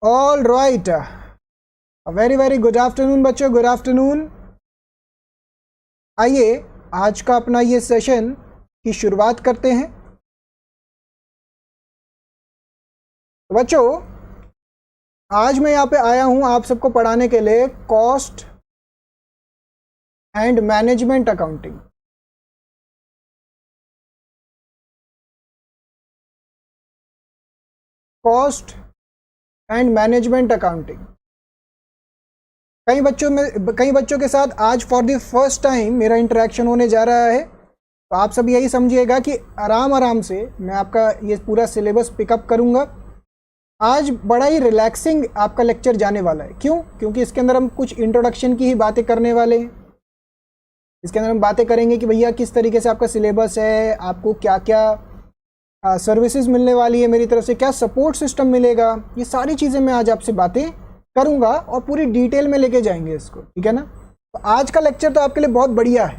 All right, very very good afternoon बच्चों, good afternoon. आइए आज का अपना ये सेशन की शुरुआत करते हैं। तो बच्चों आज मैं यहाँ पे आया हूँ आप सबको पढ़ाने के लिए cost and management accounting. Cost and management accounting. कई बच्चों के साथ आज फॉर द फर्स्ट टाइम मेरा इंटरेक्शन होने जा रहा है, तो आप सब यही समझिएगा कि आराम आराम से मैं आपका ये पूरा सिलेबस पिकअप करूँगा। आज बड़ा ही रिलैक्सिंग आपका लेक्चर जाने वाला है। क्यों? क्योंकि इसके अंदर हम कुछ इंट्रोडक्शन की ही बातें करने वाले हैं। इसके अंदर हम बातें करेंगे कि भैया किस तरीके से आपका सिलेबस है, आपको क्या क्या सर्विसेज मिलने वाली है मेरी तरफ से, क्या सपोर्ट सिस्टम मिलेगा, ये सारी चीज़ें मैं आज आपसे बातें करूंगा और पूरी डिटेल में लेके जाएंगे इसको, ठीक है ना। तो आज का लेक्चर तो आपके लिए बहुत बढ़िया है।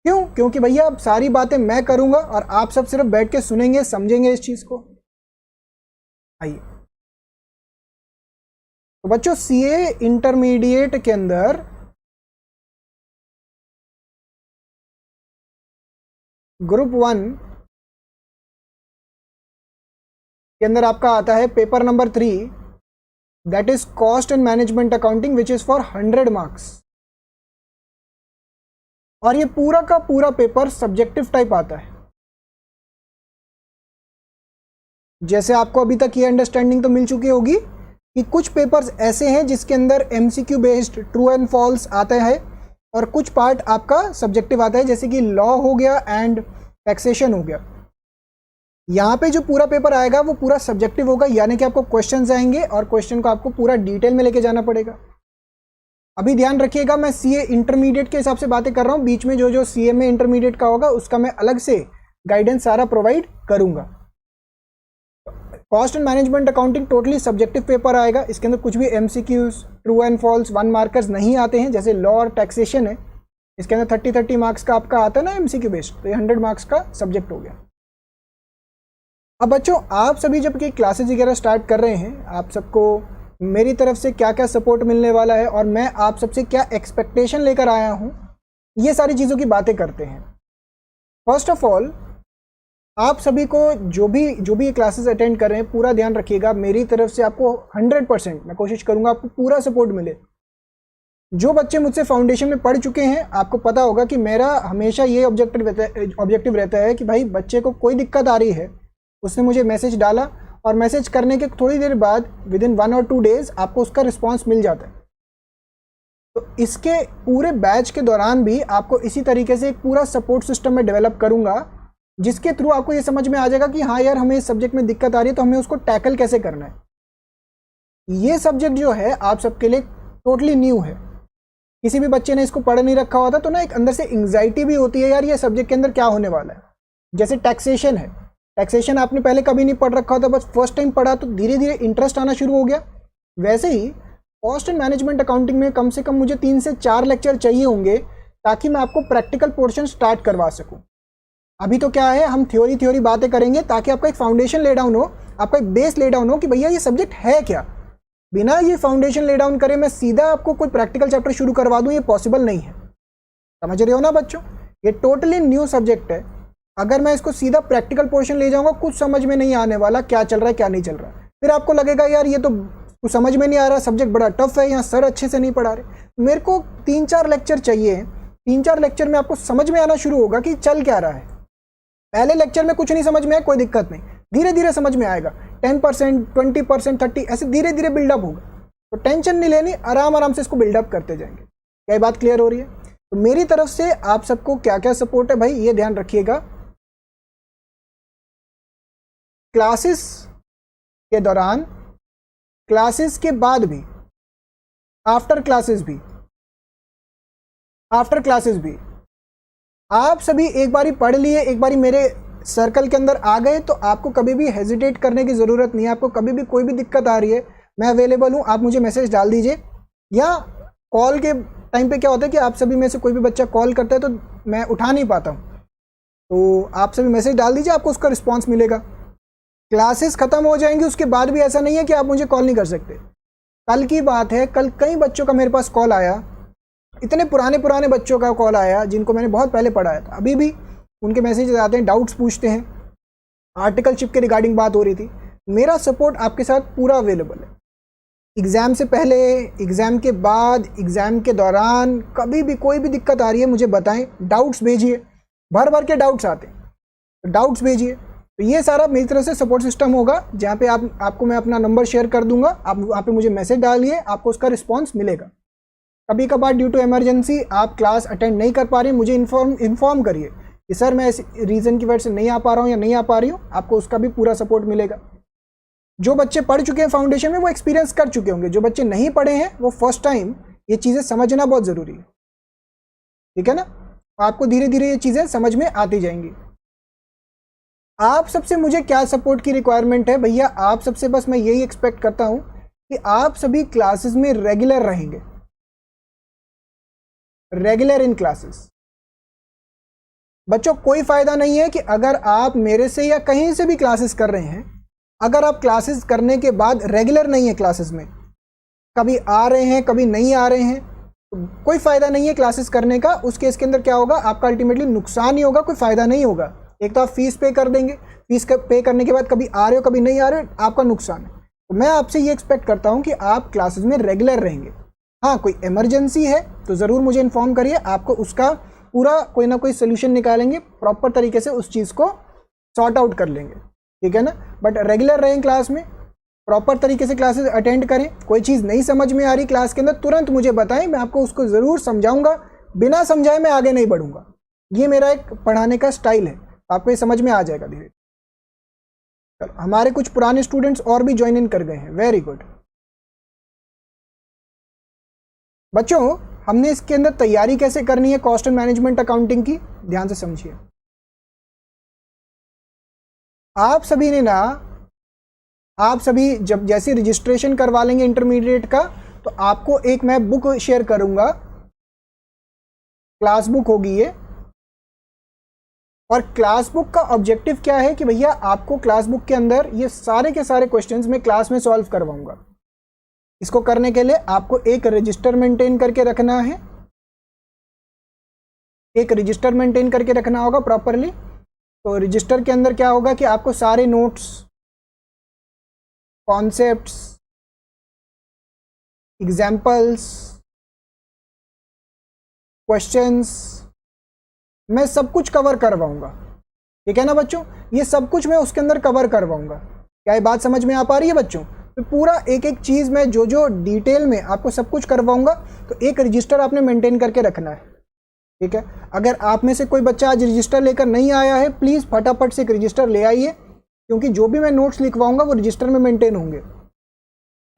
क्यों? क्योंकि भैया अब सारी बातें मैं करूंगा और आप सब सिर्फ बैठ के सुनेंगे, समझेंगे इस चीज़ को। आइए तो बच्चों सीए इंटरमीडिएट के अंदर ग्रुप 1 के अंदर आपका आता है paper number 3, that is cost and management accounting, which is for 100 marks. और ये पूरा का पूरा पेपर सब्जेक्टिव टाइप आता है। जैसे आपको अभी तक ये अंडरस्टैंडिंग तो मिल चुकी होगी कि कुछ पेपर्स ऐसे हैं जिसके अंदर MCQ based true and false आता है और कुछ पार्ट आपका सब्जेक्टिव आता है, जैसे कि लॉ हो गया एंड टैक्सेशन हो गया। यहाँ पे जो पूरा पेपर आएगा वो पूरा सब्जेक्टिव होगा, यानी कि आपको क्वेश्चंस आएंगे और क्वेश्चन को आपको पूरा डिटेल में लेके जाना पड़ेगा। अभी ध्यान रखिएगा, मैं सीए इंटरमीडिएट के हिसाब से बातें कर रहा हूँ। बीच में जो जो सीए में इंटरमीडिएट का होगा उसका मैं अलग से गाइडेंस सारा प्रोवाइड करूंगा। Cost and management accounting totally subjective paper आएगा। इसके अंदर कुछ भी MCQs true and false 1 markers नहीं आते हैं, जैसे लॉ और टैक्सेशन है। इसके अंदर 30 मार्क्स का आपका आता है ना एमसीक्यू बेस्ड, तो ये 100 मार्क्स का सब्जेक्ट हो गया। अब बच्चों आप सभी जब कि क्लासेस वगैरह स्टार्ट कर रहे हैं, आप सबको मेरी तरफ से क्या क्या सपोर्ट मिलने वाला है और मैं आप सबसे क्या एक्सपेक्टेशन लेकर आया हूँ, ये सारी चीज़ों की बातें करते हैं। फर्स्ट ऑफ ऑल आप सभी को जो भी ये क्लासेस अटेंड कर रहे हैं, पूरा ध्यान रखिएगा। मेरी तरफ से आपको 100% मैं कोशिश करूँगा आपको पूरा सपोर्ट मिले। जो बच्चे मुझसे फाउंडेशन में पढ़ चुके हैं, आपको पता होगा कि मेरा हमेशा ये ऑब्जेक्टिव रहता है कि भाई बच्चे को कोई दिक्कत आ रही है, उसने मुझे मैसेज डाला और मैसेज करने के थोड़ी देर बाद विदिन 1 और 2 डेज आपको उसका रिस्पांस मिल जाता है। तो इसके पूरे बैच के दौरान भी आपको इसी तरीके से एक पूरा सपोर्ट सिस्टम में डेवलप करूंगा, जिसके थ्रू आपको ये समझ में आ जाएगा कि हाँ यार हमें इस सब्जेक्ट में दिक्कत आ रही है, तो हमें उसको टैकल कैसे करना है। ये सब्जेक्ट जो है आप सबके लिए टोटली न्यू है। किसी भी बच्चे ने इसको पढ़ नहीं रखा होता तो ना एक अंदर से एंग्जाइटी भी होती है, यार ये सब्जेक्ट के अंदर क्या होने वाला है। जैसे टैक्सेशन है, टैक्सेशन आपने पहले कभी नहीं पढ़ रखा होता, बस फर्स्ट टाइम पढ़ा तो धीरे धीरे इंटरेस्ट आना शुरू हो गया। वैसे ही कॉस्ट एंड मैनेजमेंट अकाउंटिंग में कम से कम मुझे 3 से 4 लेक्चर चाहिए होंगे ताकि मैं आपको प्रैक्टिकल पोर्शन स्टार्ट करवा सकूं। अभी तो क्या है, हम थ्योरी बातें करेंगे ताकि आपका एक फाउंडेशन ले डाउन हो, आपका एक बेस ले डाउन हो कि भैया ये सब्जेक्ट है क्या। बिना ये फाउंडेशन ले डाउन करे मैं सीधा आपको कोई प्रैक्टिकल चैप्टर शुरू करवा दूं, ये पॉसिबल नहीं है। समझ रहे हो ना बच्चों, ये टोटली न्यू सब्जेक्ट है। अगर मैं इसको सीधा प्रैक्टिकल पोर्शन ले जाऊंगा, कुछ समझ में नहीं आने वाला क्या चल रहा है क्या नहीं चल रहा है। फिर आपको लगेगा यार ये तो कुछ समझ में नहीं आ रहा, सब्जेक्ट बड़ा टफ है, यहाँ सर अच्छे से नहीं पढ़ा रहे। मेरे को 3-4 लेक्चर चाहिए। 3-4 लेक्चर में आपको समझ में आना शुरू होगा कि चल क्या रहा है। पहले लेक्चर में कुछ नहीं समझ में आया, कोई दिक्कत नहीं, धीरे धीरे समझ में आएगा। 10%, 20%, 30 ऐसे धीरे धीरे बिल्डअप होगा। तो टेंशन नहीं लेनी, आराम आराम से इसको बिल्डअप करते जाएंगे। क्या बात क्लियर हो रही है? तो मेरी तरफ से आप सबको क्या क्या सपोर्ट है भाई, ये ध्यान रखिएगा। क्लासेस के दौरान, क्लासेस के बाद भी, आफ्टर क्लासेस भी आप सभी एक बारी पढ़ लिए, एक बारी मेरे सर्कल के अंदर आ गए, तो आपको कभी भी हेजिटेट करने की ज़रूरत नहीं है। आपको कभी भी कोई भी दिक्कत आ रही है, मैं अवेलेबल हूँ, आप मुझे मैसेज डाल दीजिए। या कॉल के टाइम पे क्या होता है कि आप सभी में से कोई भी बच्चा कॉल करता है तो मैं उठा नहीं पाता हूँ, तो आप सभी मैसेज डाल दीजिए, आपको उसका रिस्पॉन्स मिलेगा। क्लासेस ख़त्म हो जाएंगी, उसके बाद भी ऐसा नहीं है कि आप मुझे कॉल नहीं कर सकते। कल की बात है, कल कई बच्चों का मेरे पास कॉल आया, इतने पुराने बच्चों का कॉल आया जिनको मैंने बहुत पहले पढ़ाया था, अभी भी उनके मैसेजेस आते हैं, डाउट्स पूछते हैं, आर्टिकलशिप के रिगार्डिंग बात हो रही थी। मेरा सपोर्ट आपके साथ पूरा अवेलेबल है। एग्ज़ाम से पहले, एग्ज़ाम के बाद, एग्ज़ाम के दौरान कभी भी कोई भी दिक्कत आ रही है मुझे बताएं, डाउट्स भेजिए, भर भर के डाउट्स आते हैं तो डाउट्स भेजिए। तो ये सारा मेरी तरफ से सपोर्ट सिस्टम होगा, जहाँ पे आपको मैं अपना नंबर शेयर कर दूंगा, आप वहाँ पे मुझे मैसेज डालिए, आपको उसका रिस्पॉन्स मिलेगा। कभी कभार ड्यू टू इमरजेंसी आप क्लास अटेंड नहीं कर पा रहे, मुझे इन्फॉर्म करिए कि सर मैं इस रीज़न की वजह से नहीं आ पा रहा हूँ या नहीं आ पा रही हूँ, आपको उसका भी पूरा सपोर्ट मिलेगा। जो बच्चे पढ़ चुके हैं फाउंडेशन में वो एक्सपीरियंस कर चुके होंगे, जो बच्चे नहीं पढ़े हैं वो फर्स्ट टाइम ये चीज़ें समझना बहुत ज़रूरी है, ठीक है ना। आपको धीरे धीरे ये चीज़ें समझ में आती जाएंगी। आप सबसे मुझे क्या सपोर्ट की रिक्वायरमेंट है भैया, आप सबसे बस मैं यही एक्सपेक्ट करता हूँ कि आप सभी क्लासेस में रेगुलर रहेंगे, रेगुलर इन क्लासेस। बच्चों कोई फ़ायदा नहीं है कि अगर आप मेरे से या कहीं से भी क्लासेस कर रहे हैं, अगर आप क्लासेस करने के बाद रेगुलर नहीं है क्लासेस में, कभी आ रहे हैं कभी नहीं आ रहे हैं, तो कोई फ़ायदा नहीं है क्लासेस करने का। उस केस के अंदर क्या होगा, आपका अल्टीमेटली नुकसान ही होगा, कोई फ़ायदा नहीं होगा। एक तो आप फीस पे कर देंगे, फीस पे करने के बाद कभी आ रहे हो कभी नहीं आ रहे हो, आपका नुकसान है। तो मैं आपसे ये एक्सपेक्ट करता हूँ कि आप क्लासेस में रेगुलर रहेंगे। हाँ, कोई इमरजेंसी है तो ज़रूर मुझे इन्फॉर्म करिए, आपको उसका पूरा कोई ना कोई सोल्यूशन निकालेंगे, प्रॉपर तरीके से उस चीज़ को सॉर्ट आउट कर लेंगे, ठीक है ना। बट रेगुलर रहें क्लास में, प्रॉपर तरीके से क्लासेस अटेंड करें। कोई चीज़ नहीं समझ में आ रही क्लास के अंदर तुरंत मुझे बताएं, मैं आपको उसको ज़रूर समझाऊंगा, बिना समझाए मैं आगे नहीं बढ़ूंगा। ये मेरा एक पढ़ाने का स्टाइल है, आपको ये समझ में आ जाएगा धीरे। हमारे कुछ पुराने स्टूडेंट्स और भी ज्वाइन इन कर गए हैं, वेरी गुड। बच्चों हमने इसके अंदर तैयारी कैसे करनी है कॉस्ट एंड मैनेजमेंट अकाउंटिंग की, ध्यान से समझिए। आप सभी ने ना, आप सभी जब जैसे रजिस्ट्रेशन करवा लेंगे इंटरमीडिएट का, तो आपको एक मैं बुक शेयर करूंगा, क्लास बुक होगी ये। और क्लास बुक का ऑब्जेक्टिव क्या है कि भैया आपको क्लास बुक के अंदर ये सारे के सारे क्वेश्चंस मैं क्लास में सॉल्व करवाऊंगा। इसको करने के लिए आपको एक रजिस्टर मेंटेन करके रखना है, एक रजिस्टर मेंटेन करके रखना होगा प्रॉपरली। तो रजिस्टर के अंदर क्या होगा कि आपको सारे नोट्स, कॉन्सेप्ट्स, एग्जाम्पल्स, क्वेश्चंस, मैं सब कुछ कवर करवाऊंगा, ठीक है ना बच्चों। ये सब कुछ मैं उसके अंदर कवर करवाऊंगा। क्या ये बात समझ में आ पा रही है बच्चों। तो पूरा एक एक चीज़ में जो जो डिटेल में आपको सब कुछ करवाऊंगा। तो एक रजिस्टर आपने मेंटेन करके रखना है, ठीक है। अगर आप में से कोई बच्चा आज रजिस्टर लेकर नहीं आया है, प्लीज़ फटाफट से एक रजिस्टर ले आइए, क्योंकि जो भी मैं नोट्स लिखवाऊंगा वो रजिस्टर में मेंटेन होंगे।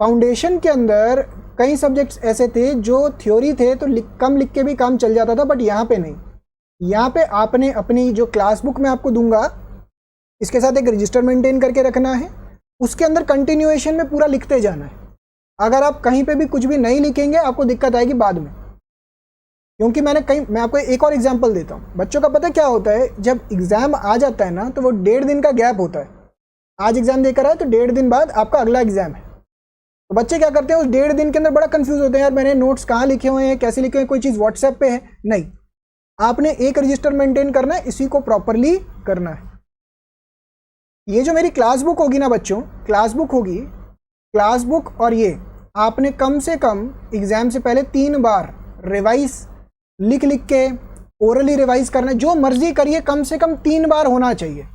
फाउंडेशन के अंदर कई सब्जेक्ट्स ऐसे थे जो थ्योरी थे तो कम लिख के भी काम चल जाता था, बट यहाँ पे नहीं। यहाँ पे आपने अपनी जो क्लास बुक मैं आपको दूंगा, इसके साथ एक रजिस्टर मेंटेन करके रखना है, उसके अंदर कंटिन्यूएशन में पूरा लिखते जाना है। अगर आप कहीं पे भी कुछ भी नहीं लिखेंगे आपको दिक्कत आएगी बाद में, क्योंकि मैं आपको एक और एग्जांपल देता हूँ। बच्चों का पता क्या होता है, जब एग्ज़ाम आ जाता है ना तो वो 1.5 दिन का गैप होता है। आज एग्ज़ाम देकर आए तो 1.5 दिन बाद आपका अगला एग्ज़ाम है। तो बच्चे क्या करते हैं, उस 1.5 दिन के अंदर बड़ा कंफ्यूज होते हैं, यार मैंने नोट्स कहाँ लिखे हुए हैं, कैसे लिखे हुए हैं, कोई चीज़ व्हाट्सएप पे है नहीं। आपने एक रजिस्टर मेंटेन करना है, इसी को प्रॉपरली करना है। ये जो मेरी क्लास बुक होगी ना बच्चों, क्लास बुक होगी, क्लास बुक और ये आपने कम से कम एग्जाम से पहले 3 बार रिवाइज लिख के ओरली रिवाइज करना है। जो मर्जी करिए, कम से कम 3 बार होना चाहिए।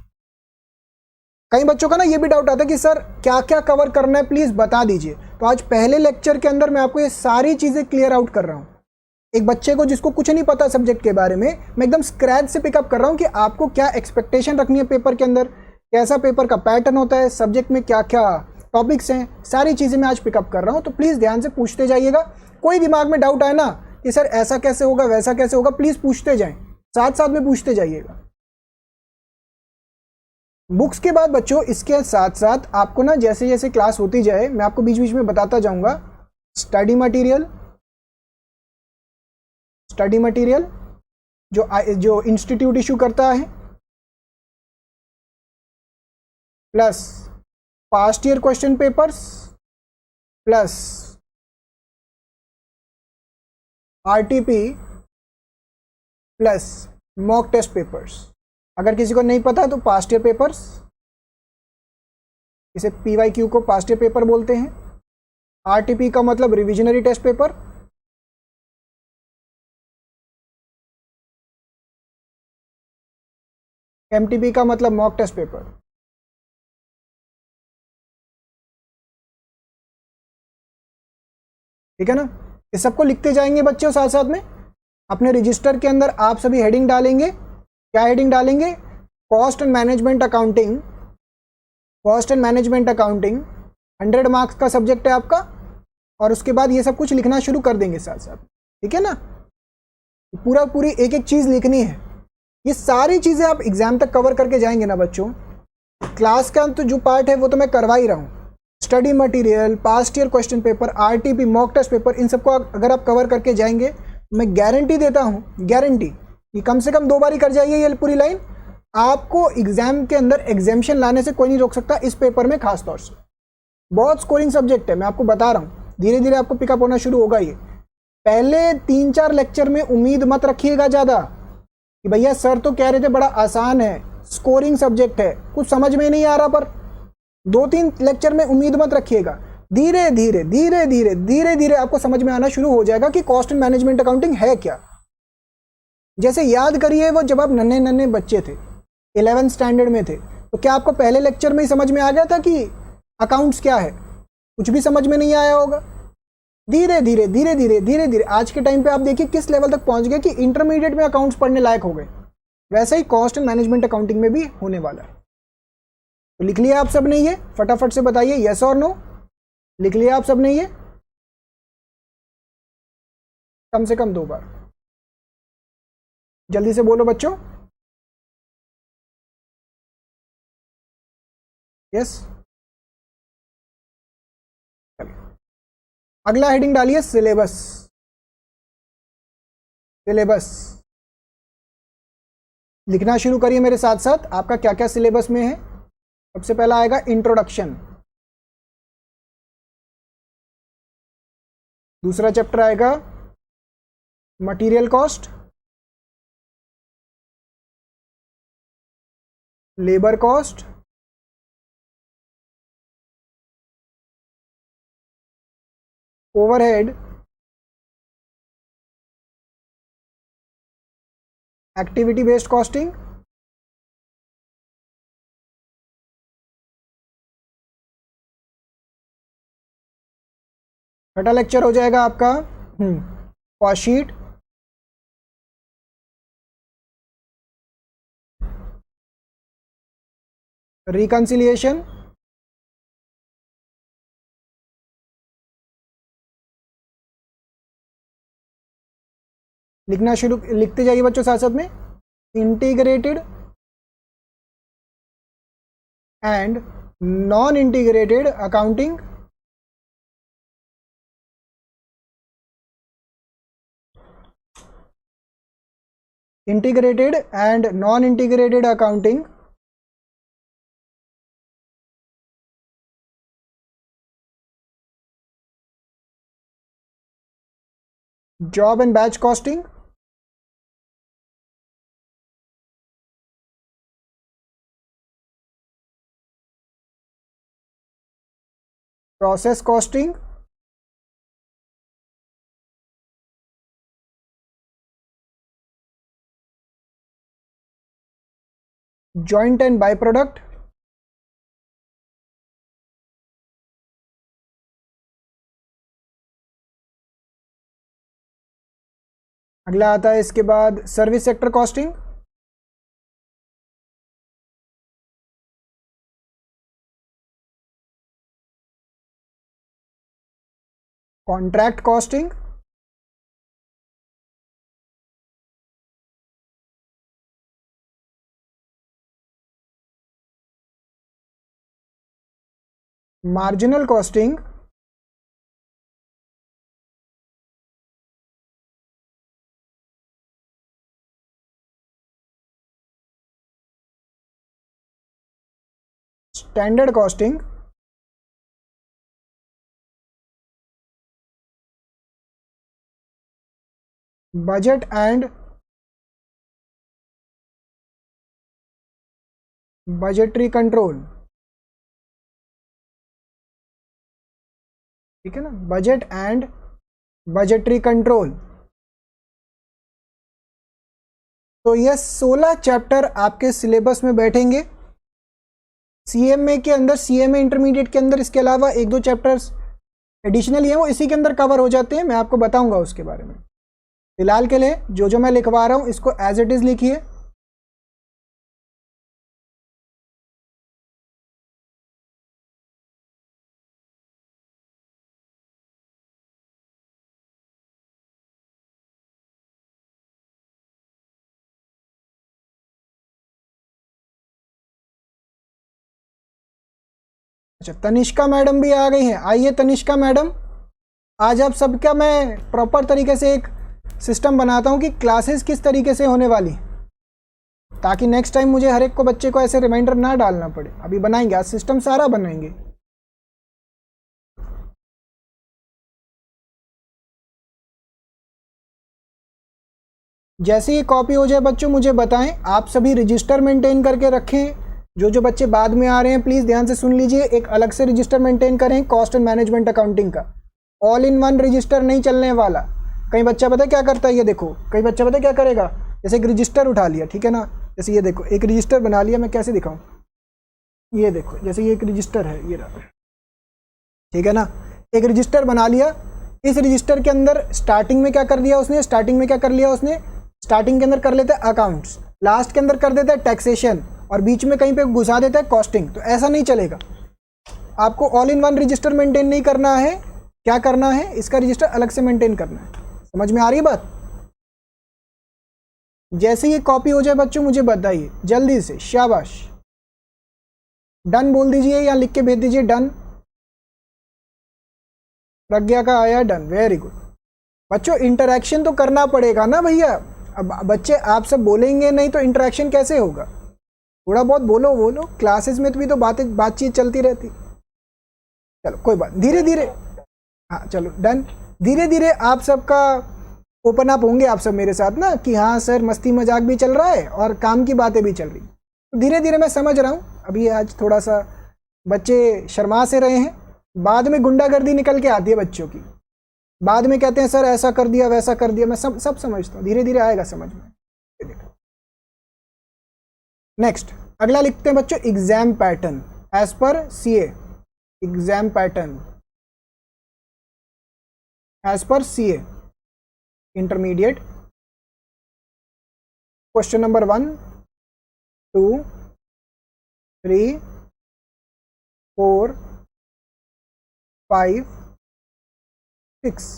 कई बच्चों का ना ये भी डाउट आता है कि सर क्या क्या कवर करना है, प्लीज़ बता दीजिए। तो आज पहले लेक्चर के अंदर मैं आपको ये सारी चीज़ें क्लियर आउट कर रहा हूँ। एक बच्चे को जिसको कुछ नहीं पता सब्जेक्ट के बारे में, मैं एकदम स्क्रैच से पिकअप कर रहा हूँ कि आपको क्या एक्सपेक्टेशन रखनी है पेपर के अंदर, कैसा पेपर का पैटर्न होता है, सब्जेक्ट में क्या क्या टॉपिक्स हैं, सारी चीज़ें मैं आज पिकअप कर रहा हूँ। तो प्लीज़ ध्यान से पूछते जाइएगा। कोई दिमाग में डाउट आए ना कि सर ऐसा कैसे होगा वैसा कैसे होगा, प्लीज़ पूछते जाएं, साथ साथ में पूछते जाइएगा। बुक्स के बाद बच्चों इसके साथ साथ आपको ना जैसे जैसे क्लास होती जाए मैं आपको बीच बीच में बताता जाऊँगा, स्टडी मटेरियल जो इंस्टीट्यूट इशू करता है, plus past year question papers plus RTP plus mock test papers. अगर किसी को नहीं पता तो पास्ट ईयर पेपर्स, इसे पीवाईक्यू को पास्ट ईयर पेपर बोलते हैं। आरटीपी का मतलब रिविजनरी टेस्ट पेपर, एमटीपी का मतलब मॉक टेस्ट पेपर। ठीक है ना, इस सबको लिखते जाएंगे बच्चों साथ साथ में। अपने रजिस्टर के अंदर आप सभी हेडिंग डालेंगे। क्या हेडिंग डालेंगे? Cost and management accounting. Cost and management accounting 100 marks का सब्जेक्ट है आपका, और उसके बाद ये सब कुछ लिखना शुरू कर देंगे साथ साथ। ठीक है ना, पूरी एक एक चीज़ लिखनी है। ये सारी चीज़ें आप एग्जाम तक कवर करके जाएंगे ना बच्चों। क्लास का तो जो पार्ट है वो तो मैं करवा ही रहा हूँ। Study material, past year question paper, RTP, mock test paper, इन सबको अगर आप कवर करके जाएंगे, मैं गारंटी देता हूँ, गारंटी, कि कम से कम 2 बार ही कर जाइए ये पूरी लाइन। आपको एग्जाम के अंदर एग्जामिशन लाने से कोई नहीं रोक सकता, इस पेपर में खास तौर से। बहुत स्कोरिंग सब्जेक्ट है, मैं आपको बता रहा हूँ। धीरे धीरे आपको पिकअप होना शुरू होगा। ये पहले 3-4 लेक्चर में उम्मीद मत रखिएगा ज़्यादा कि भैया सर तो कह रहे थे बड़ा आसान है, स्कोरिंग सब्जेक्ट है, कुछ समझ में नहीं आ रहा। पर 2-3 लेक्चर में उम्मीद मत रखिएगा। धीरे धीरे धीरे धीरे धीरे धीरे आपको समझ में आना शुरू हो जाएगा कि कॉस्ट एंड मैनेजमेंट अकाउंटिंग है क्या। जैसे याद करिए, वो जब आप नन्हे नन्हे बच्चे थे, 11th स्टैंडर्ड में थे, तो क्या आपको पहले लेक्चर में ही समझ में आ गया था कि अकाउंट्स क्या है? कुछ भी समझ में नहीं आया होगा। धीरे धीरे धीरे धीरे धीरे धीरे आज के टाइम पे आप देखिए किस लेवल तक पहुंच गए कि इंटरमीडिएट में अकाउंट्स पढ़ने लायक हो गए। वैसे ही कॉस्ट एंड मैनेजमेंट अकाउंटिंग में भी होने वाला है। तो लिख लिया आप सब ने? ये फटाफट से बताइए, यस और नो। लिख लिया आप सब ने? ये कम से कम 2 बार जल्दी से बोलो बच्चों। यस। अगला हेडिंग डालिए सिलेबस। सिलेबस लिखना शुरू करिए मेरे साथ साथ, आपका क्या क्या सिलेबस में है। सबसे पहला आएगा इंट्रोडक्शन, दूसरा चैप्टर आएगा material cost, labour cost, overhead, activity based costing, छठा लेक्चर हो जाएगा आपका कॉस्ट शीट, रिकंसिलिएशन, लिखना शुरू, लिखते जाइए बच्चों साथ साथ में। Integrated and non integrated accounting, integrated and non integrated accounting, job and batch costing, process costing, joint and by product, अगला आता है इसके बाद service sector costing, contract costing, marginal costing, standard costing, budget and budgetary control, ठीक है ना, budget and budgetary control. तो ये 16 चैप्टर आपके सिलेबस में बैठेंगे सीएमए के अंदर, सीएमए इंटरमीडिएट के अंदर। इसके अलावा एक दो चैप्टर्स एडिशनली हैं, वो इसी के अंदर कवर हो जाते हैं, मैं आपको बताऊंगा उसके बारे में। फिलहाल के लिए जो मैं लिखवा रहा हूं इसको एज इट इज लिखिए। अच्छा, तनिष्का मैडम भी आ गई हैं। आइए तनिष्का मैडम, आज आप सबका मैं प्रॉपर तरीके से एक सिस्टम बनाता हूं कि क्लासेस किस तरीके से होने वाली, ताकि नेक्स्ट टाइम मुझे हर एक को बच्चे को ऐसे रिमाइंडर ना डालना पड़े। अभी बनाएंगे, आज सिस्टम सारा बनाएंगे। जैसे ही कॉपी हो जाए बच्चों मुझे बताएं। आप सभी रजिस्टर मेंटेन करके रखें। जो बच्चे बाद में आ रहे हैं प्लीज़ ध्यान से सुन लीजिए, एक अलग से रजिस्टर मेंटेन करें कॉस्ट एंड मैनेजमेंट अकाउंटिंग का। ऑल इन वन रजिस्टर नहीं चलने वाला। कई बच्चा पता है क्या करता है, ये देखो, कई बच्चा पता है क्या करेगा, जैसे एक रजिस्टर उठा लिया, ठीक है ना, जैसे ये देखो एक रजिस्टर बना लिया, मैं कैसे दिखाऊं, ये देखो जैसे ये एक रजिस्टर है, ये रहा, ठीक है ना, एक रजिस्टर बना लिया। इस रजिस्टर के अंदर स्टार्टिंग में क्या कर दिया उसने, स्टार्टिंग में क्या कर लिया उसने, स्टार्टिंग के अंदर कर लेते हैं अकाउंट्स, लास्ट के अंदर कर देता है टैक्सेशन, और बीच में कहीं पे घुसा देता है कॉस्टिंग। तो ऐसा नहीं चलेगा। आपको all in one register maintain नहीं करना है। क्या करना है, इसका रजिस्टर अलग से मेंटेन करना है। समझ में आ रही है बात? जैसे ये कॉपी हो जाए बच्चों मुझे बताइए जल्दी से, शाबाश। डन बोल दीजिए या लिख के भेज दीजिए डन। प्रज्ञा का आया डन, वेरी गुड। बच्चों इंटरेक्शन तो करना पड़ेगा ना भैया। अब बच्चे आप सब बोलेंगे नहीं तो इंटरेक्शन कैसे होगा? थोड़ा बहुत बोलो, क्लासेस में तो भी तो बातचीत चलती रहती। चलो कोई बात, धीरे धीरे, हाँ चलो डन। धीरे धीरे आप सबका ओपन अप होंगे आप सब मेरे साथ ना, कि हाँ सर मस्ती मजाक भी चल रहा है और काम की बातें भी चल रही। तो धीरे धीरे मैं समझ रहा हूँ। अभी आज थोड़ा सा बच्चे शर्मा से रहे हैं, बाद में गुंडागर्दी निकल के आती है बच्चों की, बाद में कहते हैं सर ऐसा कर दिया वैसा कर दिया। मैं सब समझता हूँ, धीरे धीरे आएगा समझ में। नेक्स्ट अगला लिखते हैं बच्चों, exam pattern as per CA. Exam pattern as per CA intermediate. Question number 1 2 3 4 5 6।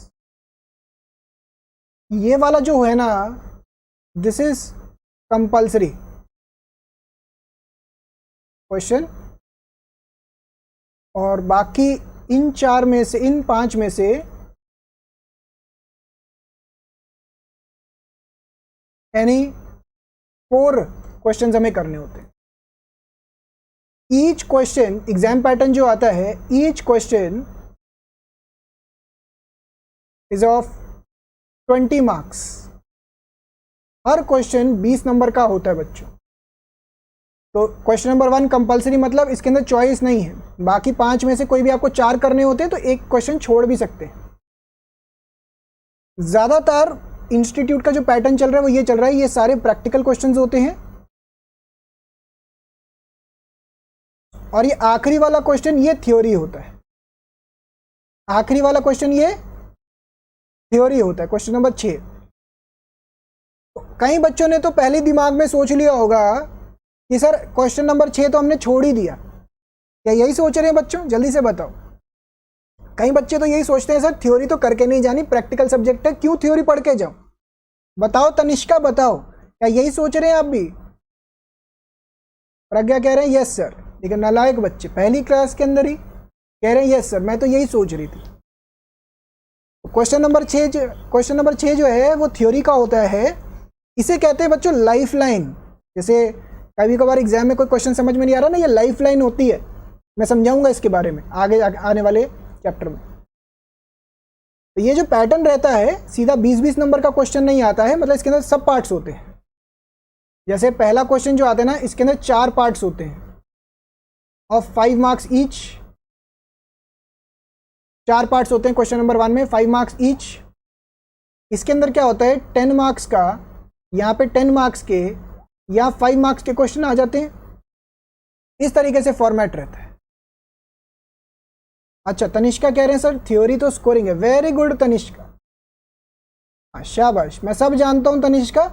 ये वाला जो है ना, दिस इज कंपल्सरी क्वेश्चन, और बाकी इन 4 में से, इन 5 में से यानी 4 क्वेश्चंस हमें करने होते हैं। ईच क्वेश्चन, एग्जाम पैटर्न जो आता है, each question is of 20 marks. Her question 20 number का होता है बच्चों। तो क्वेश्चन नंबर 1 कंपलसरी, मतलब इसके अंदर चॉइस नहीं है। बाकी 5 में से कोई भी आपको 4 करने होते हैं तो एक क्वेश्चन छोड़ भी सकते हैं। ज़्यादातर इंस्टीट्यूट का जो पैटर्न चल रहा है वो ये चल रहा है, ये सारे प्रैक्टिकल क्वेश्चंस होते हैं, और ये आखिरी वाला क्वेश्चन ये थ्योरी होता है। आखिरी वाला क्वेश्चन ये थ्योरी होता है, क्वेश्चन नंबर 6। तो कई बच्चों ने तो पहले दिमाग में सोच लिया होगा कि सर क्वेश्चन नंबर 6 तो हमने छोड़ ही दिया। क्या यही सोच रहे हैं बच्चों? जल्दी से बताओ। कई बच्चे तो यही सोचते हैं सर थ्योरी तो करके नहीं जानी, प्रैक्टिकल सब्जेक्ट है, क्यों थ्योरी पढ़ के जाऊं? बताओ तनिष्का, बताओ क्या यही सोच रहे हैं आप भी? प्रज्ञा कह रहे हैं यस सर, लेकिन नालायक बच्चे पहली क्लास के अंदर ही कह रहे हैं यस सर, मैं तो यही सोच रही थी। क्वेश्चन नंबर 6 जो है वो थ्योरी का होता है। इसे कहते हैं बच्चों लाइफ लाइन। जैसे कभी कभार एग्जाम में कोई क्वेश्चन समझ में नहीं आ रहा ना, ये लाइफ लाइन होती है। मैं समझाऊंगा इसके बारे में आगे आने वाले चैप्टर में। तो ये जो पैटर्न रहता है सीधा 20-20 नंबर का क्वेश्चन नहीं आता है, मतलब इसके अंदर सब पार्ट्स होते हैं। जैसे पहला क्वेश्चन जो आता है ना, इसके अंदर 4 पार्ट्स होते हैं ऑफ 5 मार्क्स ईच। 4 पार्ट्स होते हैं क्वेश्चन नंबर 1 में, 5 मार्क्स ईच। इसके अंदर क्या होता है, 10 मार्क्स का, यहाँ पे 10 मार्क्स के या 5 मार्क्स के क्वेश्चन आ जाते हैं। इस तरीके से फॉर्मेट रहता है। अच्छा, तनिष्का कह रहे हैं सर थ्योरी तो स्कोरिंग है। वेरी गुड तनिष्का, शाबाश। मैं सब जानता हूं तनिष्का,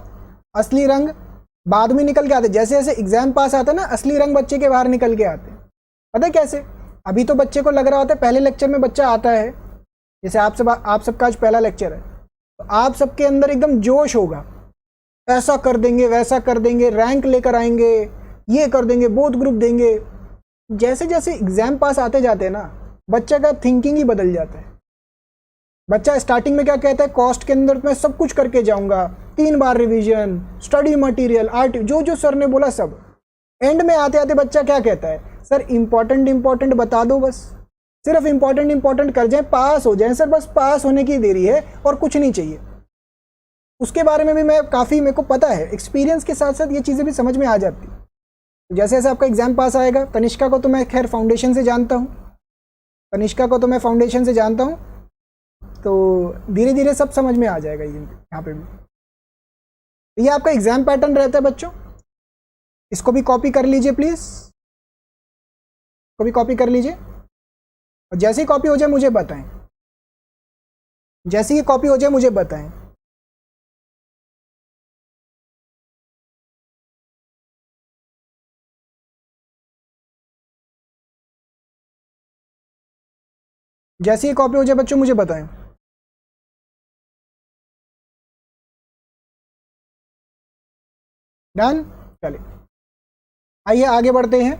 असली रंग बाद में निकल के आते, जैसे जैसे एग्जाम पास आता है ना, असली रंग बच्चे के बाहर निकल के आते हैं। पता है कैसे? अभी तो बच्चे को लग रहा होता है पहले लेक्चर में बच्चा आता है, जैसे आप सबका आज पहला लेक्चर है, तो आप सबके अंदर एकदम जोश होगा, ऐसा कर देंगे वैसा कर देंगे, रैंक लेकर आएंगे, ये कर देंगे, बोथ ग्रुप देंगे। जैसे जैसे एग्जाम पास आते जाते हैं ना, बच्चा का थिंकिंग ही बदल जाता है। बच्चा स्टार्टिंग में क्या कहता है, कॉस्ट के अंदर मैं सब कुछ करके जाऊंगा, 3 बार रिवीजन, स्टडी मटेरियल, आर्ट, जो जो सर ने बोला सब। एंड में आते आते बच्चा क्या कहता है, सर इंपॉर्टेंट बता दो, बस सिर्फ इंपॉर्टेंट कर जाए, पास हो जाए सर, बस पास होने की देरी है और कुछ नहीं चाहिए। उसके बारे में भी मैं काफ़ी, मेरे को पता है, एक्सपीरियंस के साथ साथ ये चीज़ें भी समझ में आ जाती। जैसे जैसे आपका एग्जाम पास आएगा, तनिष्का को तो मैं खैर फाउंडेशन से जानता हूँ, तो धीरे धीरे सब समझ में आ जाएगा। ये यहाँ पे भी ये आपका एग्जाम पैटर्न रहता है बच्चों। इसको भी कॉपी कर लीजिए प्लीज, को भी कॉपी कर लीजिए, और जैसे ही कॉपी हो जाए मुझे बताएं, जैसे ही कॉपी हो जाए मुझे बताएं। जैसे ही कॉपी हो जाए बच्चों मुझे बताएं। डन, चलिए आइए आगे बढ़ते हैं।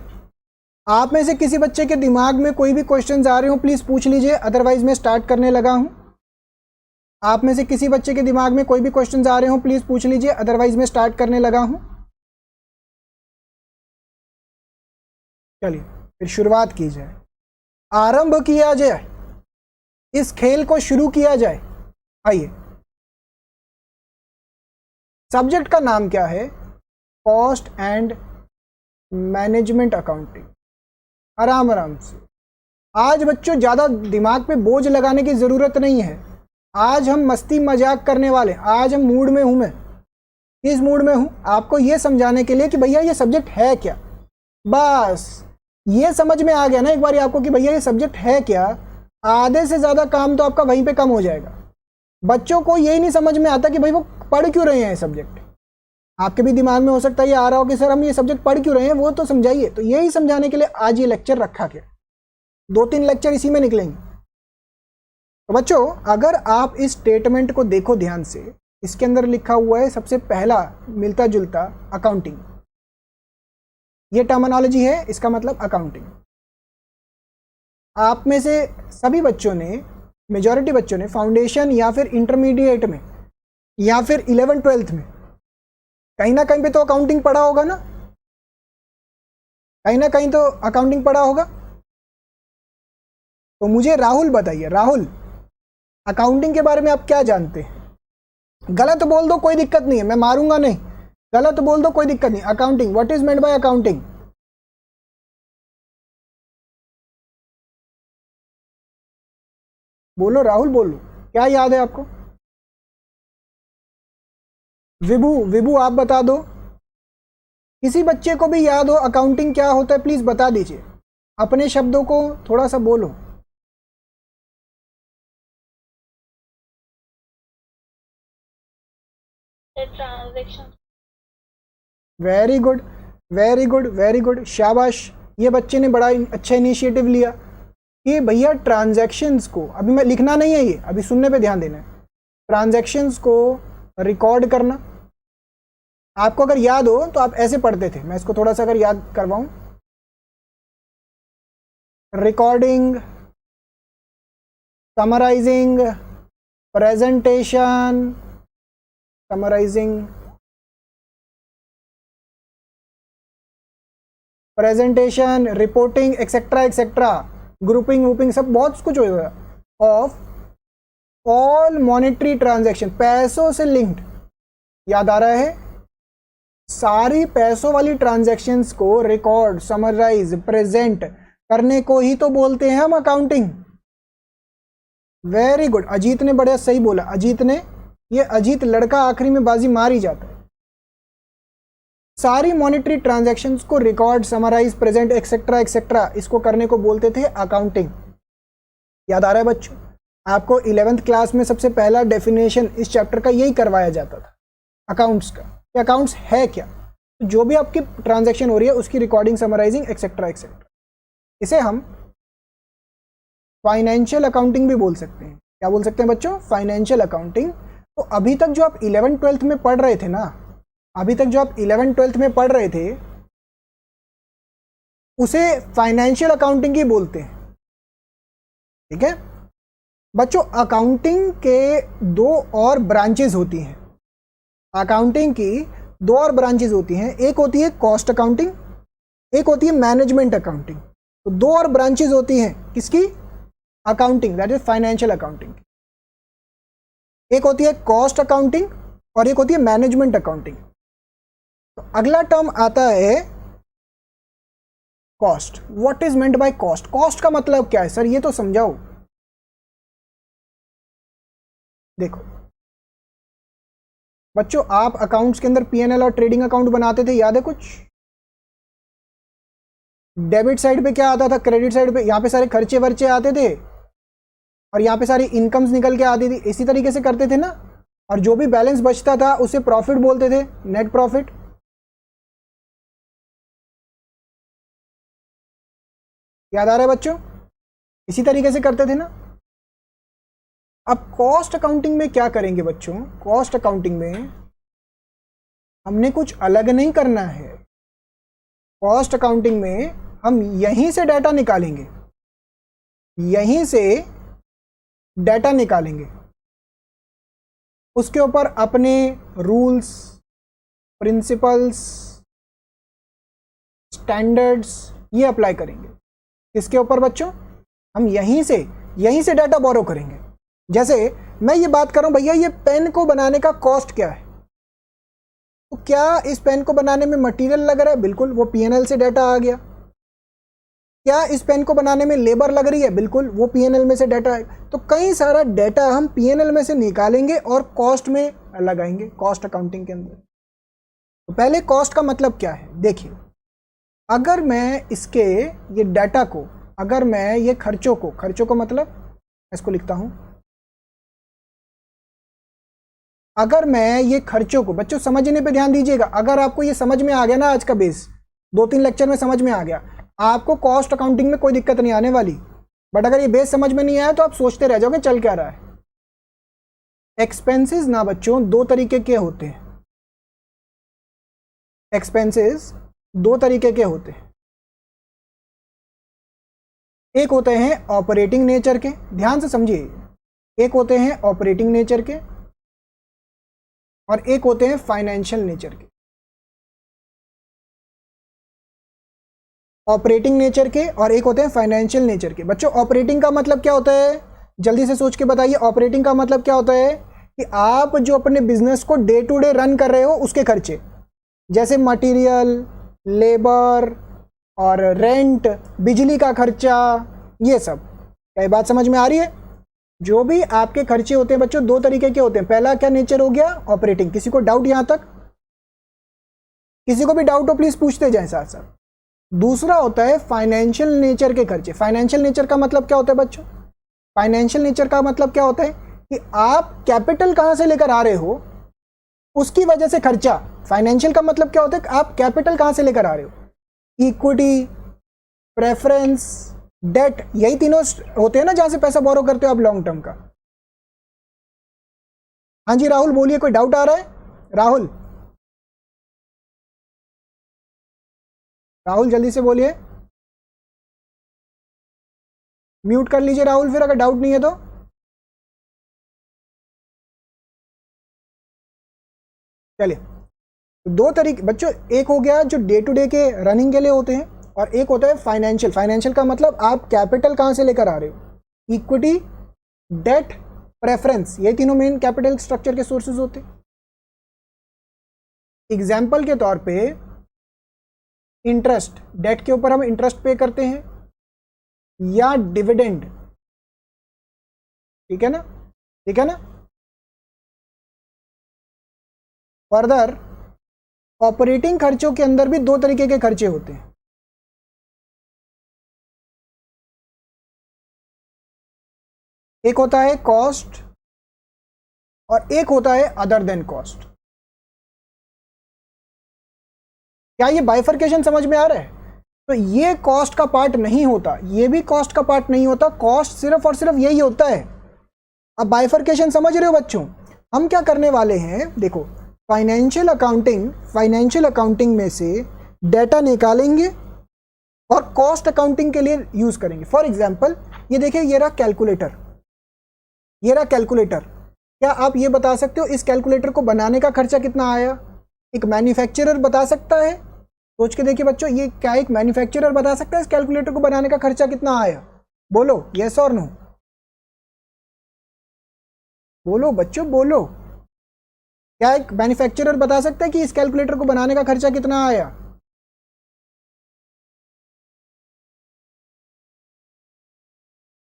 आप में से किसी बच्चे के दिमाग में कोई भी क्वेश्चंस आ रहे हो प्लीज पूछ लीजिए, अदरवाइज मैं स्टार्ट करने लगा हूं। आप में से किसी बच्चे के दिमाग में कोई भी क्वेश्चंस आ रहे हो प्लीज पूछ लीजिए, अदरवाइज मैं स्टार्ट करने लगा हूं। चलिए फिर शुरुआत की जाए, आरंभ किया जाए, इस खेल को शुरू किया जाए। आइए, सब्जेक्ट का नाम क्या है, कॉस्ट एंड मैनेजमेंट अकाउंटिंग। आराम आराम से, आज बच्चों ज़्यादा दिमाग पे बोझ लगाने की ज़रूरत नहीं है। आज हम मस्ती मजाक करने वाले, आज हम मूड में हूँ, मैं किस मूड में हूँ आपको ये समझाने के लिए कि भैया ये सब्जेक्ट है क्या। बस ये समझ में आ गया ना एक बार आपको कि भैया ये सब्जेक्ट है क्या, आधे से ज़्यादा काम तो आपका वहीं पे कम हो जाएगा। बच्चों को यही नहीं समझ में आता कि भाई वो पढ़ क्यों रहे हैं ये सब्जेक्ट। आपके भी दिमाग में हो सकता है ये आ रहा हो कि सर हम ये सब्जेक्ट पढ़ क्यों रहे हैं, वो तो समझाइए। तो यही समझाने के लिए आज ये लेक्चर रखा गया, 2-3 लेक्चर इसी में निकलेंगे। तो बच्चों अगर आप इस स्टेटमेंट को देखो ध्यान से, इसके अंदर लिखा हुआ है सबसे पहला मिलता जुलता अकाउंटिंग, ये टर्मिनोलॉजी है, इसका मतलब अकाउंटिंग। आप में से सभी बच्चों ने, मेजॉरिटी बच्चों ने फाउंडेशन या फिर इंटरमीडिएट में या फिर 11th-12th में कहीं ना कहीं पे तो अकाउंटिंग पढ़ा होगा ना, कहीं ना कहीं तो अकाउंटिंग पढ़ा होगा। तो मुझे राहुल बताइए, राहुल अकाउंटिंग के बारे में आप क्या जानते हैं? गलत बोल दो कोई दिक्कत नहीं है, मैं मारूंगा नहीं, गलत बोल दो कोई दिक्कत नहीं। Accounting, what is meant by accounting? बोलो राहुल, बोलो क्या याद है आपको? विभू, विभू आप बता दो, किसी बच्चे को भी याद हो अकाउंटिंग क्या होता है प्लीज बता दीजिए, अपने शब्दों को थोड़ा सा बोलो। Transaction. Very good, very good, very good, शाबाश। ये बच्चे ने बड़ा अच्छा इनिशिएटिव लिया कि भैया ट्रांजैक्शंस को, अभी मैं लिखना नहीं है ये, अभी सुनने पे ध्यान देना है, ट्रांजैक्शंस को रिकॉर्ड करना। आपको अगर याद हो तो आप ऐसे पढ़ते थे, मैं इसको थोड़ा सा अगर याद करवाऊं, recording, summarising, presentation, summarising, presentation, reporting, etcetera etcetera, grouping वुपिंग, सब बहुत कुछ होगा ऑफ ऑल मॉनेटरी ट्रांजैक्शन, पैसों से लिंक्ड, याद आ रहा है, सारी पैसों वाली ट्रांजैक्शंस को रिकॉर्ड, समराइज, प्रेजेंट करने को ही तो बोलते हैं हम अकाउंटिंग। वेरी गुड, अजीत ने बड़ा सही बोला, अजीत ने, ये अजीत लड़का आखिरी में बाजी मार ही जाता है। सारी मॉनेटरी ट्रांजैक्शंस को record, summarise, present etcetera etcetera, इसको करने को बोलते थे अकाउंटिंग। याद आ रहा है बच्चों, आपको 11th क्लास में सबसे पहला डेफिनेशन इस चैप्टर का यही करवाया जाता था अकाउंट्स का, कि अकाउंट्स है क्या, तो जो भी आपकी ट्रांजैक्शन हो रही है उसकी रिकॉर्डिंग, समराइजिंग एक्सेट्रा एक्सेट्रा, इसे हम फाइनेंशियल अकाउंटिंग भी बोल सकते हैं। क्या बोल सकते हैं बच्चों? Financial accounting. तो अभी तक जो आप 11th 12th में पढ़ रहे थे ना, अभी तक जो आप 11th 12th में पढ़ रहे थे उसे फाइनेंशियल अकाउंटिंग ही बोलते हैं। ठीक है बच्चों, अकाउंटिंग के दो और ब्रांचेस होती हैं, अकाउंटिंग की दो और ब्रांचेस होती हैं, एक होती है कॉस्ट अकाउंटिंग, एक होती है मैनेजमेंट अकाउंटिंग। तो दो और ब्रांचेस होती हैं किसकी? Accounting, that is financial accounting. एक होती है कॉस्ट अकाउंटिंग और एक होती है मैनेजमेंट अकाउंटिंग। तो अगला टर्म आता है cost. What is meant by cost? Cost का मतलब क्या है सर, ये तो समझाओ। देखो बच्चों, आप अकाउंट्स के अंदर पीएनएल और ट्रेडिंग अकाउंट बनाते थे, याद है कुछ? डेबिट साइड पे क्या आता था, क्रेडिट साइड पे यहाँ पे सारे खर्चे वर्चे आते थे और यहाँ पे सारी इनकम्स निकल के आती थी, इसी तरीके से करते थे ना। और जो भी बैलेंस बचता था उसे प्रॉफिट बोलते थे, नेट प्रॉफिट। याद आ रहा है बच्चों? इसी तरीके से करते थे ना। अब कॉस्ट अकाउंटिंग में क्या करेंगे बच्चों? कॉस्ट अकाउंटिंग में हमने कुछ अलग नहीं करना है। कॉस्ट अकाउंटिंग में हम यहीं से डाटा निकालेंगे, यहीं से डाटा निकालेंगे, उसके ऊपर अपने रूल्स, प्रिंसिपल्स, स्टैंडर्ड्स ये अप्लाई करेंगे। किसके ऊपर बच्चों? हम यहीं से डाटा बोरो करेंगे। जैसे मैं ये बात कर रहा हूं, भैया ये पेन को बनाने का कॉस्ट क्या है, तो क्या इस पेन को बनाने में मटेरियल लग रहा है? बिल्कुल, वो पीएनएल से डाटा आ गया। क्या इस पेन को बनाने में लेबर लग रही है? बिल्कुल, वो पीएनएल में से डाटा है। तो कई सारा डाटा हम पीएनएल में से निकालेंगे और कॉस्ट में लगाएंगे, कॉस्ट अकाउंटिंग के अंदर। तो पहले कॉस्ट का मतलब क्या है देखिए, अगर मैं इसके ये डाटा को, अगर मैं ये खर्चों को मतलब इसको लिखता हूं, अगर मैं ये खर्चों को, बच्चों समझने पे ध्यान दीजिएगा, अगर आपको ये समझ में आ गया ना, आज का बेस 2-3 लेक्चर में समझ में आ गया, आपको कॉस्ट अकाउंटिंग में कोई दिक्कत नहीं आने वाली। बट अगर ये बेस समझ में नहीं आया तो आप सोचते रह जाओगे चल क्या रहा है। एक्सपेंसेस ना बच्चों दो तरीके के होते हैं, एक्सपेंसेस दो तरीके के होते हैं। एक होते हैं ऑपरेटिंग नेचर के, ध्यान से समझिए, एक होते हैं ऑपरेटिंग नेचर के और एक होते हैं फाइनेंशियल नेचर के। ऑपरेटिंग नेचर के और एक होते हैं फाइनेंशियल नेचर के। बच्चों ऑपरेटिंग का मतलब क्या होता है, जल्दी से सोच के बताइए। ऑपरेटिंग का मतलब क्या होता है कि आप जो अपने बिजनेस को डे टू डे रन कर रहे हो उसके खर्चे, जैसे मटेरियल, लेबर और रेंट, बिजली का खर्चा, ये सब। क्या ये बात समझ में आ रही है? जो भी आपके खर्चे होते हैं बच्चों दो तरीके के होते हैं। पहला क्या नेचर हो गया? ऑपरेटिंग। किसी को डाउट यहां तक? किसी को भी डाउट हो प्लीज पूछते जाएं साथ साथ। दूसरा होता है फाइनेंशियल नेचर के खर्चे। फाइनेंशियल नेचर का मतलब क्या होता है बच्चों? फाइनेंशियल नेचर का मतलब क्या होता है कि आप कैपिटल कहां से लेकर आ रहे हो उसकी वजह से खर्चा। फाइनेंशियल का मतलब क्या होता है कि आप कैपिटल कहां से लेकर आ रहे हो, इक्विटी, प्रेफरेंस, डेट, यही तीनों होते हैं ना जहां से पैसा बोरो करते हो आप लॉन्ग टर्म का। हाँ जी राहुल बोलिए, कोई डाउट आ रहा है? राहुल, राहुल जल्दी से बोलिए, म्यूट कर लीजिए राहुल फिर अगर डाउट नहीं है तो। चलिए, तो दो तरीके बच्चों, एक हो गया जो डे टू डे के रनिंग के लिए होते हैं और एक होता है फाइनेंशियल। फाइनेंशियल का मतलब आप कैपिटल कहां से लेकर आ रहे हो, इक्विटी, डेट, प्रेफरेंस, ये तीनों मेन कैपिटल स्ट्रक्चर के सोर्सेज होते हैं। एग्जाम्पल के तौर पे इंटरेस्ट, डेट के ऊपर हम इंटरेस्ट पे करते हैं, या डिविडेंड, ठीक है ना, ठीक है ना। फर्दर ऑपरेटिंग खर्चों के अंदर भी दो तरीके के खर्चे होते हैं, एक होता है कॉस्ट और एक होता है अदर देन कॉस्ट। क्या ये बाइफर्केशन समझ में आ रहा है? तो ये कॉस्ट का पार्ट नहीं होता, ये भी कॉस्ट का पार्ट नहीं होता, कॉस्ट सिर्फ और सिर्फ यही होता है। अब बाइफर्केशन समझ रहे हो बच्चों? हम क्या करने वाले हैं, देखो फाइनेंशियल अकाउंटिंग में से डेटा निकालेंगे और कॉस्ट अकाउंटिंग के लिए यूज करेंगे। फॉर एग्जांपल ये देखिए, ये रहा कैलकुलेटर, ये रहा कैलकुलेटर। क्या आप ये बता सकते हो इस कैलकुलेटर को बनाने का खर्चा कितना आया? एक मैन्युफैक्चरर बता सकता है? सोच के देखिए बच्चों, ये क्या एक मैन्युफैक्चरर बता सकता है इस कैलकुलेटर को बनाने का खर्चा कितना आया? बोलो यस और नो, बोलो बच्चों बोलो। क्या एक मैन्युफैक्चरर बता सकता है कि इस कैलकुलेटर को बनाने का खर्चा कितना आया?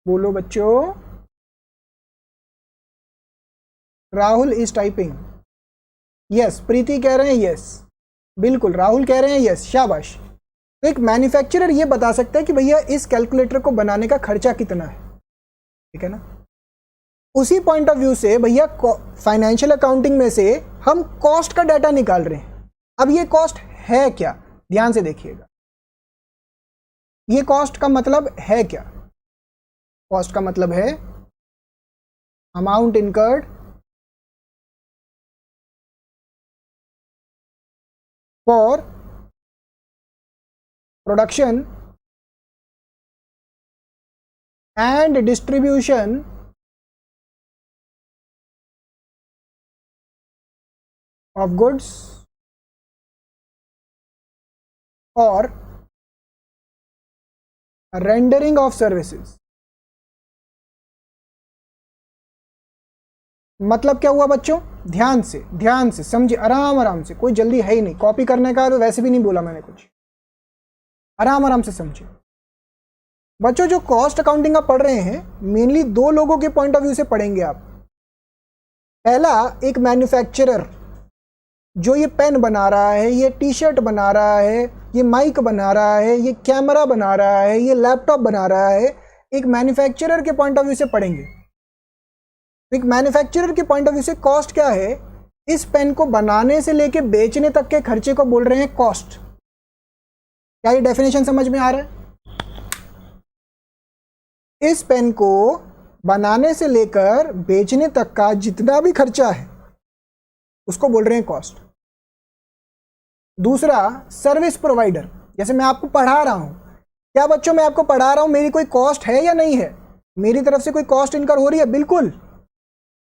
बोलो बच्चों। राहुल इज टाइपिंग यस, प्रीति कह रहे हैं यस, बिल्कुल राहुल कह रहे हैं यस, शाबाश। तो एक मैन्युफैक्चरर ये बता सकता है कि भैया इस कैलकुलेटर को बनाने का खर्चा कितना है, ठीक है ना। उसी पॉइंट ऑफ व्यू से भैया फाइनेंशियल अकाउंटिंग में से हम कॉस्ट का डाटा निकाल रहे हैं। अब ये कॉस्ट है क्या, ध्यान से देखिएगा, ये कॉस्ट का मतलब है क्या? कॉस्ट का मतलब है amount incurred for production and distribution of goods or rendering of services। मतलब क्या हुआ बच्चों? ध्यान से समझिए, आराम से, कोई जल्दी है ही नहीं, कॉपी करने का तो वैसे भी नहीं बोला मैंने कुछ, आराम से समझिए बच्चों। जो कॉस्ट अकाउंटिंग आप पढ़ रहे हैं मेनली दो लोगों के पॉइंट ऑफ व्यू से पढ़ेंगे आप। पहला, एक मैन्युफैक्चरर जो ये पेन बना रहा है, ये टी शर्ट बना रहा है, ये माइक बना रहा है, ये कैमरा बना रहा है, ये लैपटॉप बना रहा है, एक मैन्युफैक्चरर के पॉइंट ऑफ व्यू से पढ़ेंगे। एक मैन्युफैक्चरर के पॉइंट ऑफ व्यू से कॉस्ट क्या है? इस पेन को बनाने से लेके बेचने तक के खर्चे को बोल रहे हैं कॉस्ट। क्या ये डेफिनेशन समझ में आ रहा है? इस पेन को बनाने से लेकर बेचने तक का जितना भी खर्चा है उसको बोल रहे हैं कॉस्ट। दूसरा, सर्विस प्रोवाइडर, जैसे मैं आपको पढ़ा रहा हूं, क्या बच्चों मैं आपको पढ़ा रहा हूं, मेरी कोई कॉस्ट है या नहीं है? मेरी तरफ से कोई कॉस्ट इनकर हो रही है? बिल्कुल।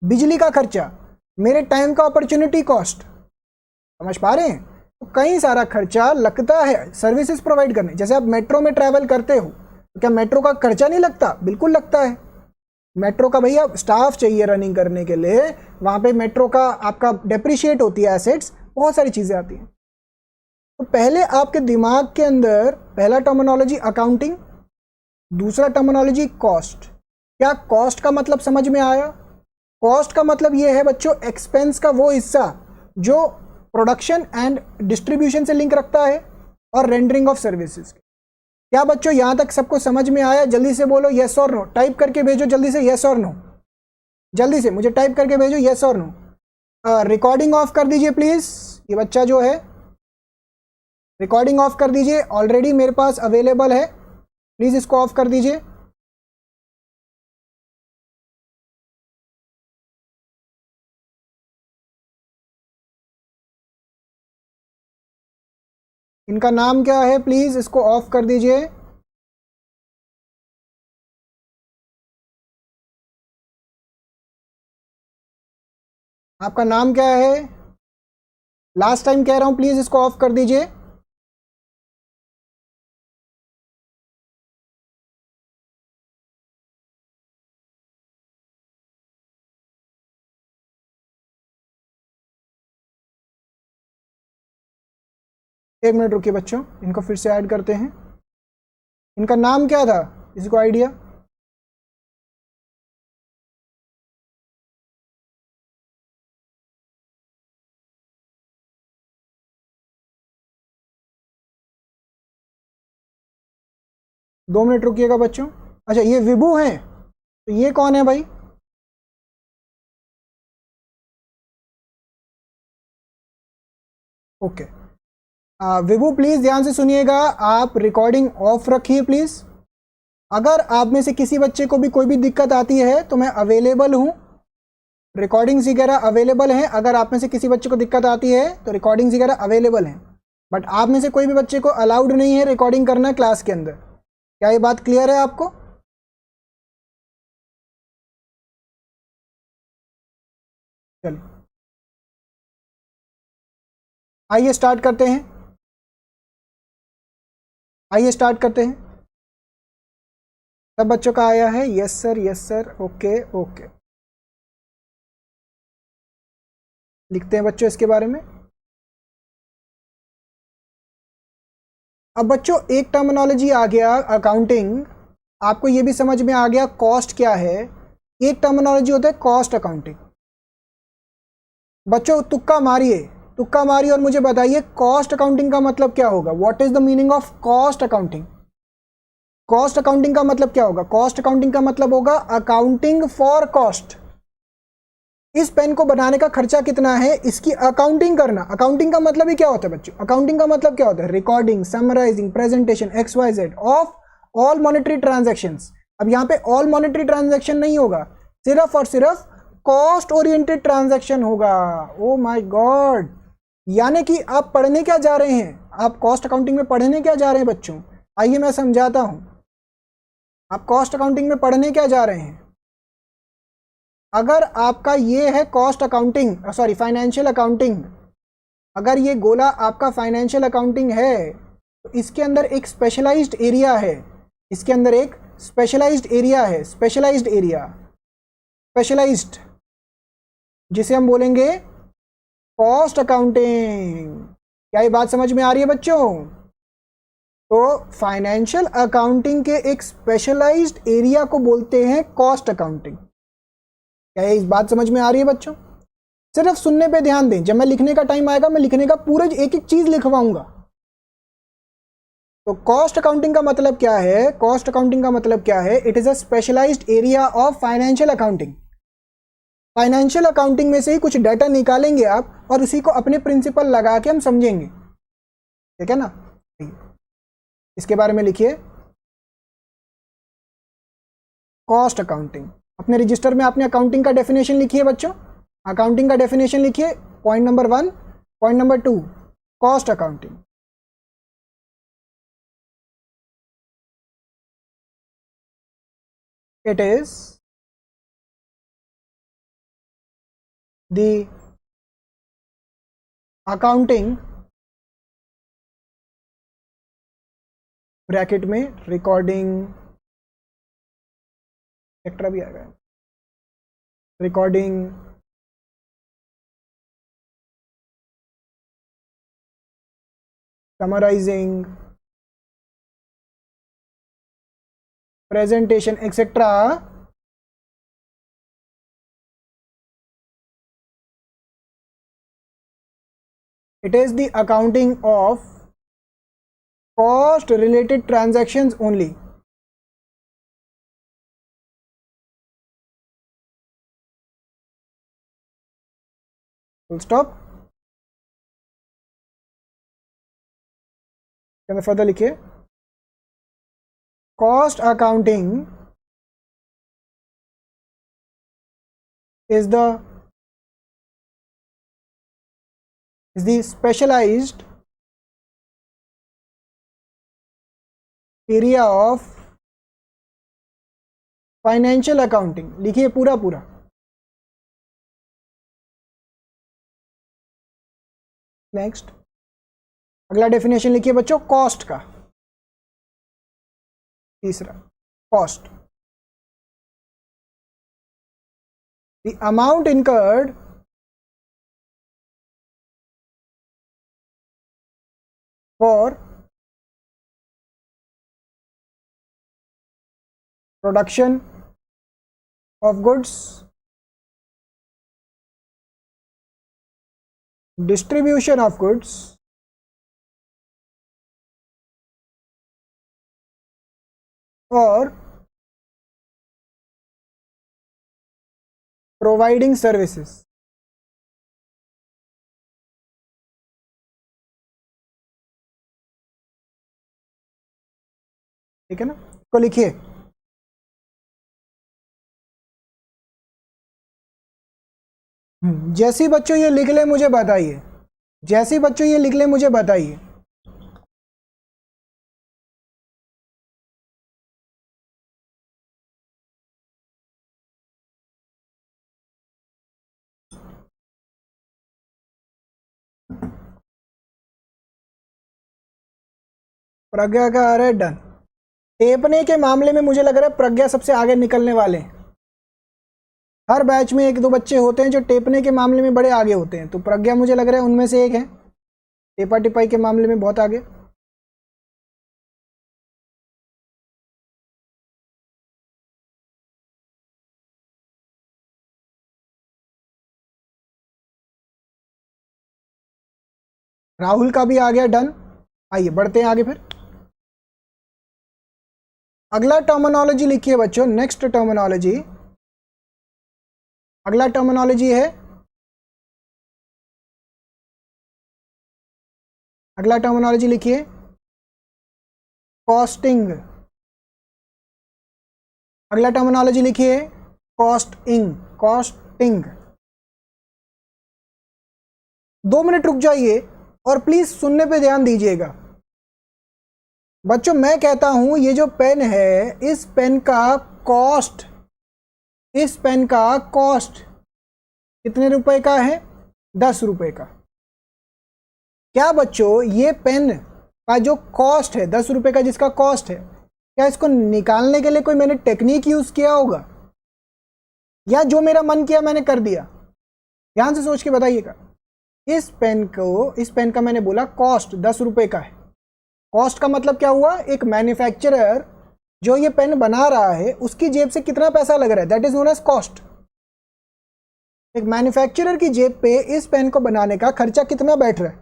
बिजली का खर्चा, मेरे टाइम का अपॉर्चुनिटी कॉस्ट, समझ पा रहे हैं? तो कई सारा खर्चा लगता है सर्विसेज प्रोवाइड करने। जैसे आप मेट्रो में ट्रैवल करते हो तो क्या मेट्रो का खर्चा नहीं लगता? बिल्कुल लगता है। मेट्रो का भैया स्टाफ चाहिए रनिंग करने के लिए, वहां पे मेट्रो का आपका डेप्रिशिएट होती है एसेट्स, बहुत सारी चीजें आती हैं। तो पहले आपके दिमाग के अंदर पहला टर्मिनोलॉजी अकाउंटिंग, दूसरा टर्मिनोलॉजी कॉस्ट। क्या कॉस्ट का मतलब समझ में आया? कॉस्ट का मतलब ये है बच्चों एक्सपेंस का वो हिस्सा जो प्रोडक्शन एंड डिस्ट्रीब्यूशन से लिंक रखता है और रेंडरिंग ऑफ सर्विसेज। क्या बच्चों यहां तक सबको समझ में आया? जल्दी से बोलो यस और नो, टाइप करके भेजो जल्दी से यस और नो, जल्दी से मुझे टाइप करके भेजो यस और नो। रिकॉर्डिंग ऑफ कर दीजिए प्लीज, ये बच्चा जो है रिकॉर्डिंग ऑफ कर दीजिए, ऑलरेडी मेरे पास अवेलेबल है, प्लीज इसको ऑफ कर दीजिए। इनका नाम क्या है? प्लीज इसको ऑफ कर दीजिए। आपका नाम क्या है? लास्ट टाइम कह रहा हूं, प्लीज इसको ऑफ कर दीजिए। एक मिनट रुकिए बच्चों, इनको फिर से ऐड करते हैं। इनका नाम क्या था, किसी को आइडिया? दो मिनट रुकिएगा बच्चों। अच्छा, ये विभू हैं, तो ये कौन है भाई? ओके, विभू प्लीज ध्यान से सुनिएगा, आप रिकॉर्डिंग ऑफ रखिए प्लीज। अगर आप में से किसी बच्चे को भी कोई भी दिक्कत आती है तो मैं अवेलेबल हूँ, रिकॉर्डिंग्स वगैरह अवेलेबल हैं। अगर आप में से किसी बच्चे को दिक्कत आती है तो रिकॉर्डिंग्स वगैरह अवेलेबल हैं, बट आप में से कोई भी बच्चे को अलाउड नहीं है रिकॉर्डिंग करना क्लास के अंदर। क्या ये बात क्लियर है आपको? चलिए आइए स्टार्ट करते हैं, आइए स्टार्ट करते हैं। सब बच्चों का आया है? Yes sir, yes sir, okay okay. लिखते हैं बच्चों इसके बारे में। अब बच्चों एक टर्मिनोलॉजी आ गया अकाउंटिंग, आपको ये भी समझ में आ गया कॉस्ट क्या है। एक टर्मिनोलॉजी होता है कॉस्ट अकाउंटिंग। बच्चों तुक्का मारिए, तुक्का मारिए और मुझे बताइए कॉस्ट अकाउंटिंग का मतलब क्या होगा। What is the meaning of cost accounting? Cost accounting का मतलब क्या होगा? कॉस्ट अकाउंटिंग का मतलब होगा अकाउंटिंग फॉर कॉस्ट। इस पेन को बनाने का खर्चा कितना है, इसकी अकाउंटिंग करना। अकाउंटिंग का मतलब ही क्या होता है बच्चों? अकाउंटिंग का मतलब क्या होता है? Recording, summarising, presentation XYZ of all monetary transactions. अब यहाँ पे ऑल मॉनेटरी ट्रांजैक्शन नहीं होगा, सिर्फ और सिर्फ कॉस्ट ओरिएंटेड ट्रांजैक्शन होगा। ओ माय गॉड, यानी कि आप पढ़ने क्या जा रहे हैं? आप कॉस्ट अकाउंटिंग में पढ़ने क्या जा रहे हैं बच्चों? आइए मैं समझाता हूं, आप कॉस्ट अकाउंटिंग में पढ़ने क्या जा रहे हैं। अगर आपका ये है cost accounting, sorry financial accounting, अगर ये गोला आपका फाइनेंशियल अकाउंटिंग है तो इसके अंदर एक स्पेशलाइज्ड एरिया है, इसके अंदर एक स्पेशलाइज्ड एरिया है, स्पेशलाइज्ड एरिया, स्पेशलाइज्ड, जिसे हम बोलेंगे कॉस्ट अकाउंटिंग। क्या ये बात समझ में आ रही है बच्चों? तो फाइनेंशियल अकाउंटिंग के एक स्पेशलाइज्ड एरिया को बोलते हैं कॉस्ट अकाउंटिंग। क्या ये इस बात समझ में आ रही है बच्चों? सिर्फ सुनने पे ध्यान दें, जब मैं लिखने का टाइम आएगा मैं लिखने का पूरे एक एक चीज लिखवाऊंगा। तो कॉस्ट अकाउंटिंग का मतलब क्या है? कॉस्ट अकाउंटिंग का मतलब क्या है? It is a specialised area of financial accounting. Financial accounting में से ही कुछ डाटा निकालेंगे आप और उसी को अपने प्रिंसिपल लगा के हम समझेंगे, ठीक है ना। इसके बारे में लिखिए कॉस्ट अकाउंटिंग। अपने रजिस्टर में आपने अकाउंटिंग का डेफिनेशन लिखिए बच्चों, अकाउंटिंग का डेफिनेशन लिखिए। Point number 1, point number 2, cost accounting. It is the accounting, bracket में रिकॉर्डिंग, एक्स्ट्रा भी आएगा, recording, summarising, presentation etcetera it is the accounting of cost related transactions only. Full stop. क्या further लिखिए, cost accounting is the specialized area of financial accounting. लिखिए पूरा पूरा। Next, अगला definition लिखिए बच्चों कॉस्ट का। तीसरा, cost, the amount incurred for production of goods, distribution of goods, और प्रोवाइडिंग सर्विसेज। ठीक है ना, इसको लिखिए। जैसे ही बच्चों ये लिख ले मुझे बताइए, जैसे ही बच्चों ये लिख ले मुझे बताइए। प्रज्ञा का आ रहा है डन। टेपने के मामले में मुझे लग रहा है प्रज्ञा सबसे आगे निकलने वाले हैं। हर बैच में एक दो बच्चे होते हैं जो टेपने के मामले में बड़े आगे होते हैं, तो प्रज्ञा मुझे लग रहा है उनमें से एक है, टेपा टिपाई के मामले में बहुत आगे। राहुल का भी आ गया डन। आइए बढ़ते हैं आगे फिर। अगला टर्मिनोलॉजी लिखिए बच्चों, नेक्स्ट टर्मिनोलॉजी, अगला टर्मिनोलॉजी है, अगला टर्मिनोलॉजी लिखिए कॉस्टिंग। अगला टर्मिनोलॉजी लिखिए कॉस्टिंग, कॉस्टिंग। 2 मिनट रुक जाइए और प्लीज सुनने पे ध्यान दीजिएगा। बच्चों मैं कहता हूं ये जो पेन है, इस पेन का कॉस्ट, इस पेन का कॉस्ट कितने रुपए का है? 10 रुपए का। क्या बच्चों ये पेन का जो कॉस्ट है 10 रुपए का, जिसका कॉस्ट है, क्या इसको निकालने के लिए कोई मैंने टेक्निक यूज किया होगा, या जो मेरा मन किया मैंने कर दिया? ध्यान से सोच के बताइएगा। इस पेन को, इस पेन का मैंने बोला कॉस्ट 10 रुपए का है। कॉस्ट का मतलब क्या हुआ? एक मैन्युफैक्चरर जो ये पेन बना रहा है उसकी जेब से कितना पैसा लग रहा है, that is known as cost. एक मैन्युफैक्चरर की जेब पे इस पेन को बनाने का खर्चा कितना बैठ रहा है?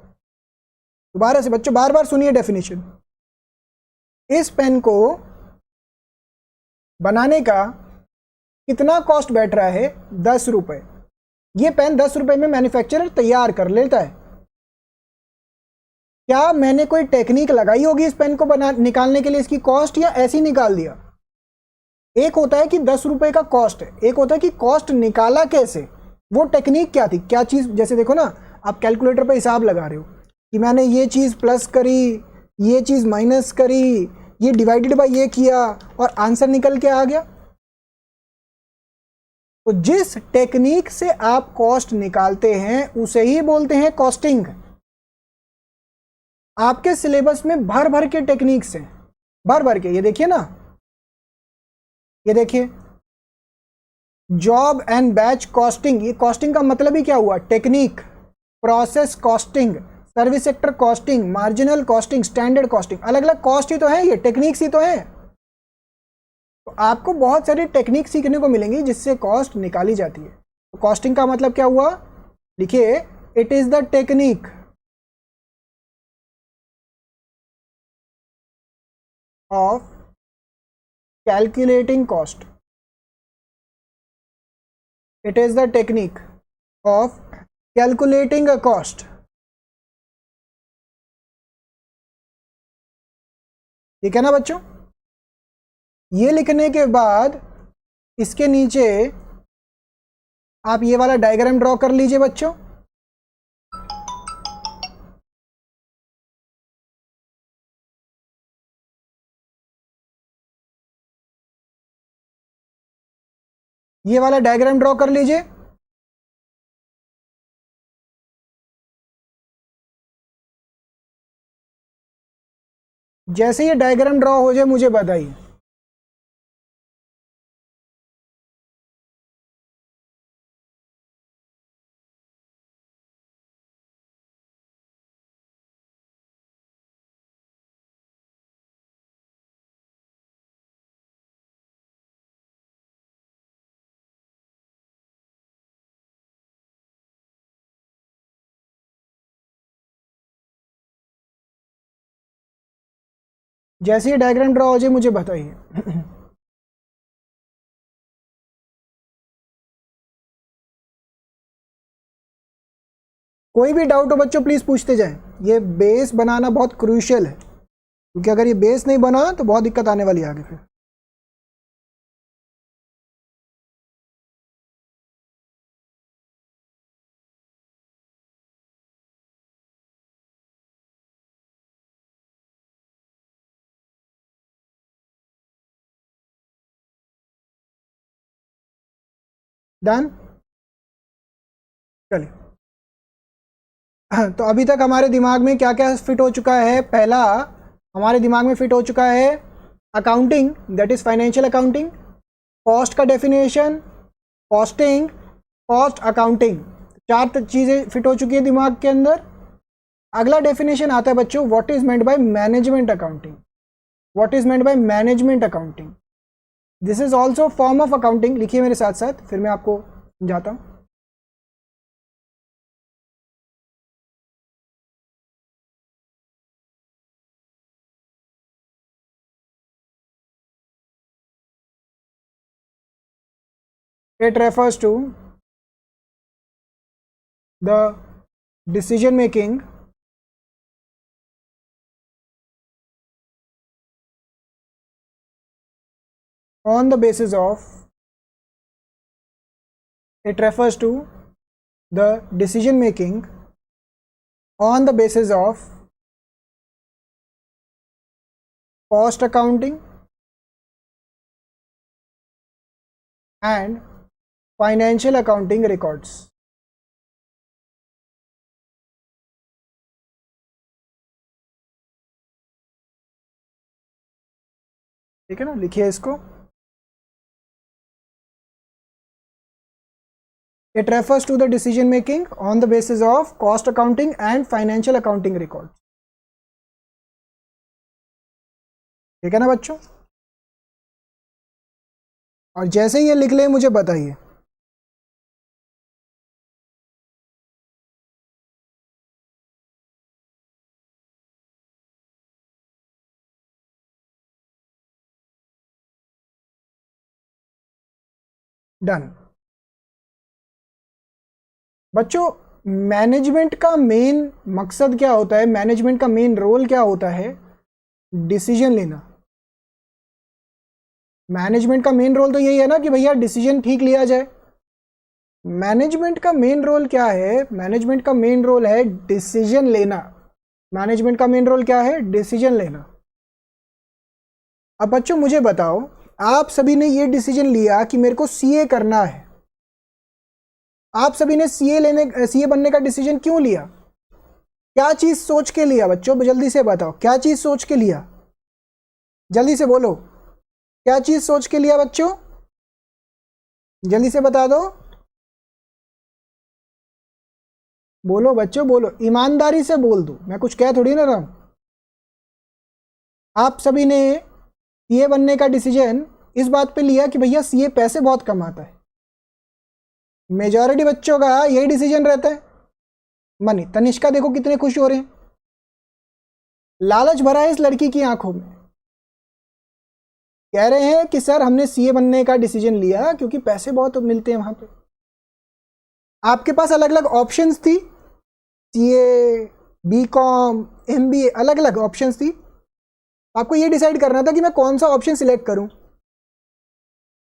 दोबारा से बच्चों बार बार सुनिए डेफिनेशन। इस पेन को बनाने का कितना कॉस्ट बैठ रहा है? 10 रुपए। ये पेन 10 रुपए में मैन्युफैक्चरर तैयार कर लेता है। क्या मैंने कोई टेक्निक लगाई होगी इस पेन को बना निकालने के लिए इसकी कॉस्ट, या ऐसे ही निकाल दिया? एक होता है कि 10 रुपए का कॉस्ट है, एक होता है कि कॉस्ट निकाला कैसे, वो टेक्निक क्या थी, क्या चीज। जैसे देखो ना, आप कैलकुलेटर पे हिसाब लगा रहे हो कि मैंने ये चीज प्लस करी, ये चीज माइनस करी, ये डिवाइडेड बाय ये किया और आंसर निकल के आ गया। तो जिस टेक्निक से आप कॉस्ट निकालते हैं उसे ही बोलते हैं कॉस्टिंग। आपके सिलेबस में भर भर के टेक्निक्स हैं, भर भर के। ये देखिए ना, ये देखिए जॉब एंड बैच कॉस्टिंग। ये कॉस्टिंग का मतलब ही क्या हुआ? Technique. Process costing, service sector costing, marginal costing, standard costing, अलग अलग कॉस्ट ही तो है, ये टेक्निक्स ही तो है। तो आपको बहुत सारी टेक्निक सीखने को मिलेंगी जिससे कॉस्ट निकाली जाती है। तो कॉस्टिंग का मतलब क्या हुआ? लिखिए, it is the technique of calculating cost. It is the technique of calculating a cost. ठीक है ना बच्चों? ये लिखने के बाद इसके नीचे आप ये वाला डायग्राम ड्रॉ कर लीजिए बच्चों। ये वाला डायग्राम ड्रॉ कर लीजिए। जैसे ये डायग्राम ड्रॉ हो जाए मुझे बताइए। जैसे ही डायग्राम ड्रॉ हो जाए मुझे बताइए। कोई भी डाउट हो बच्चों प्लीज पूछते जाएं। ये बेस बनाना बहुत क्रूशियल है, क्योंकि अगर ये बेस नहीं बना तो बहुत दिक्कत आने वाली है आगे फिर। डन, चलिए। तो अभी तक हमारे दिमाग में क्या क्या फिट हो चुका है? पहला हमारे दिमाग में फिट हो चुका है accounting, that is financial accounting, cost का डेफिनेशन, कॉस्टिंग, कॉस्ट अकाउंटिंग, चार चीज़ें फिट हो चुकी है दिमाग के अंदर। अगला डेफिनेशन आता है बच्चों, what is meant by management accounting. What is meant by management accounting? This is also form of accounting. लिखिए मेरे साथ साथ, फिर मैं आपको समझाता हूँ। It refers to the decision making on the basis of, it refers to the decision making on the basis of cost accounting and financial accounting records. ठीक है ना, लिखिए इसको। It refers to the decision making on the basis of cost accounting and financial accounting records. ठीक है ना बच्चों? और जैसे ही ये लिख ले मुझे बताइए। डन। बच्चों, मैनेजमेंट का मेन मकसद क्या होता है? मैनेजमेंट का मेन रोल क्या होता है? डिसीजन लेना। मैनेजमेंट का मेन रोल तो यही है ना कि भैया डिसीजन ठीक लिया जाए। मैनेजमेंट का मेन रोल क्या है? मैनेजमेंट का मेन रोल है डिसीजन लेना। मैनेजमेंट का मेन रोल क्या है? डिसीजन लेना। अब बच्चों मुझे बताओ, आप सभी ने ये डिसीजन लिया कि मेरे को सीए करना है। आप सभी ने सीए बनने का डिसीजन क्यों लिया? क्या चीज सोच के लिया बच्चों? जल्दी से बताओ, क्या चीज सोच के लिया? जल्दी से बोलो, क्या चीज सोच के लिया बच्चों? जल्दी से बता दो। बोलो बच्चों, बोलो, ईमानदारी से बोल दो, मैं कुछ कह थोड़ी ना रहा हूं। आप सभी ने सीए बनने का डिसीजन इस बात पे लिया कि भैया सीए पैसे बहुत कमाता है। मेजॉरिटी बच्चों का यही डिसीजन रहता है। मनी, तनिष्का देखो कितने खुश हो रहे हैं। लालच भरा है इस लड़की की आंखों में। कह रहे हैं कि सर हमने सीए बनने का डिसीजन लिया क्योंकि पैसे बहुत मिलते हैं वहां पे। आपके पास अलग अलग ऑप्शंस थी, सीए, बीकॉम, एमबीए, अलग अलग ऑप्शंस थी। आपको ये डिसाइड करना था कि मैं कौन सा ऑप्शन सिलेक्ट करूं।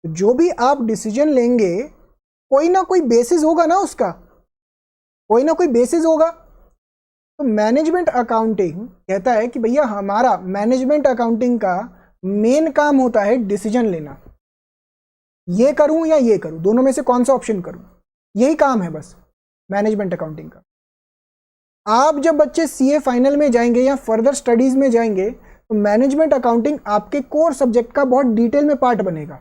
जो भी आप डिसीजन लेंगे कोई ना कोई बेसिस होगा ना उसका, कोई ना कोई बेसिस होगा। तो मैनेजमेंट अकाउंटिंग कहता है कि भैया हमारा मैनेजमेंट अकाउंटिंग का मेन काम होता है डिसीजन लेना। ये करूं या ये करूं, दोनों में से कौन सा ऑप्शन करूं, यही काम है बस मैनेजमेंट अकाउंटिंग का। आप जब बच्चे सीए फाइनल में जाएंगे या फर्दर स्टडीज में जाएंगे तो मैनेजमेंट अकाउंटिंग आपके कोर सब्जेक्ट का बहुत डिटेल में पार्ट बनेगा।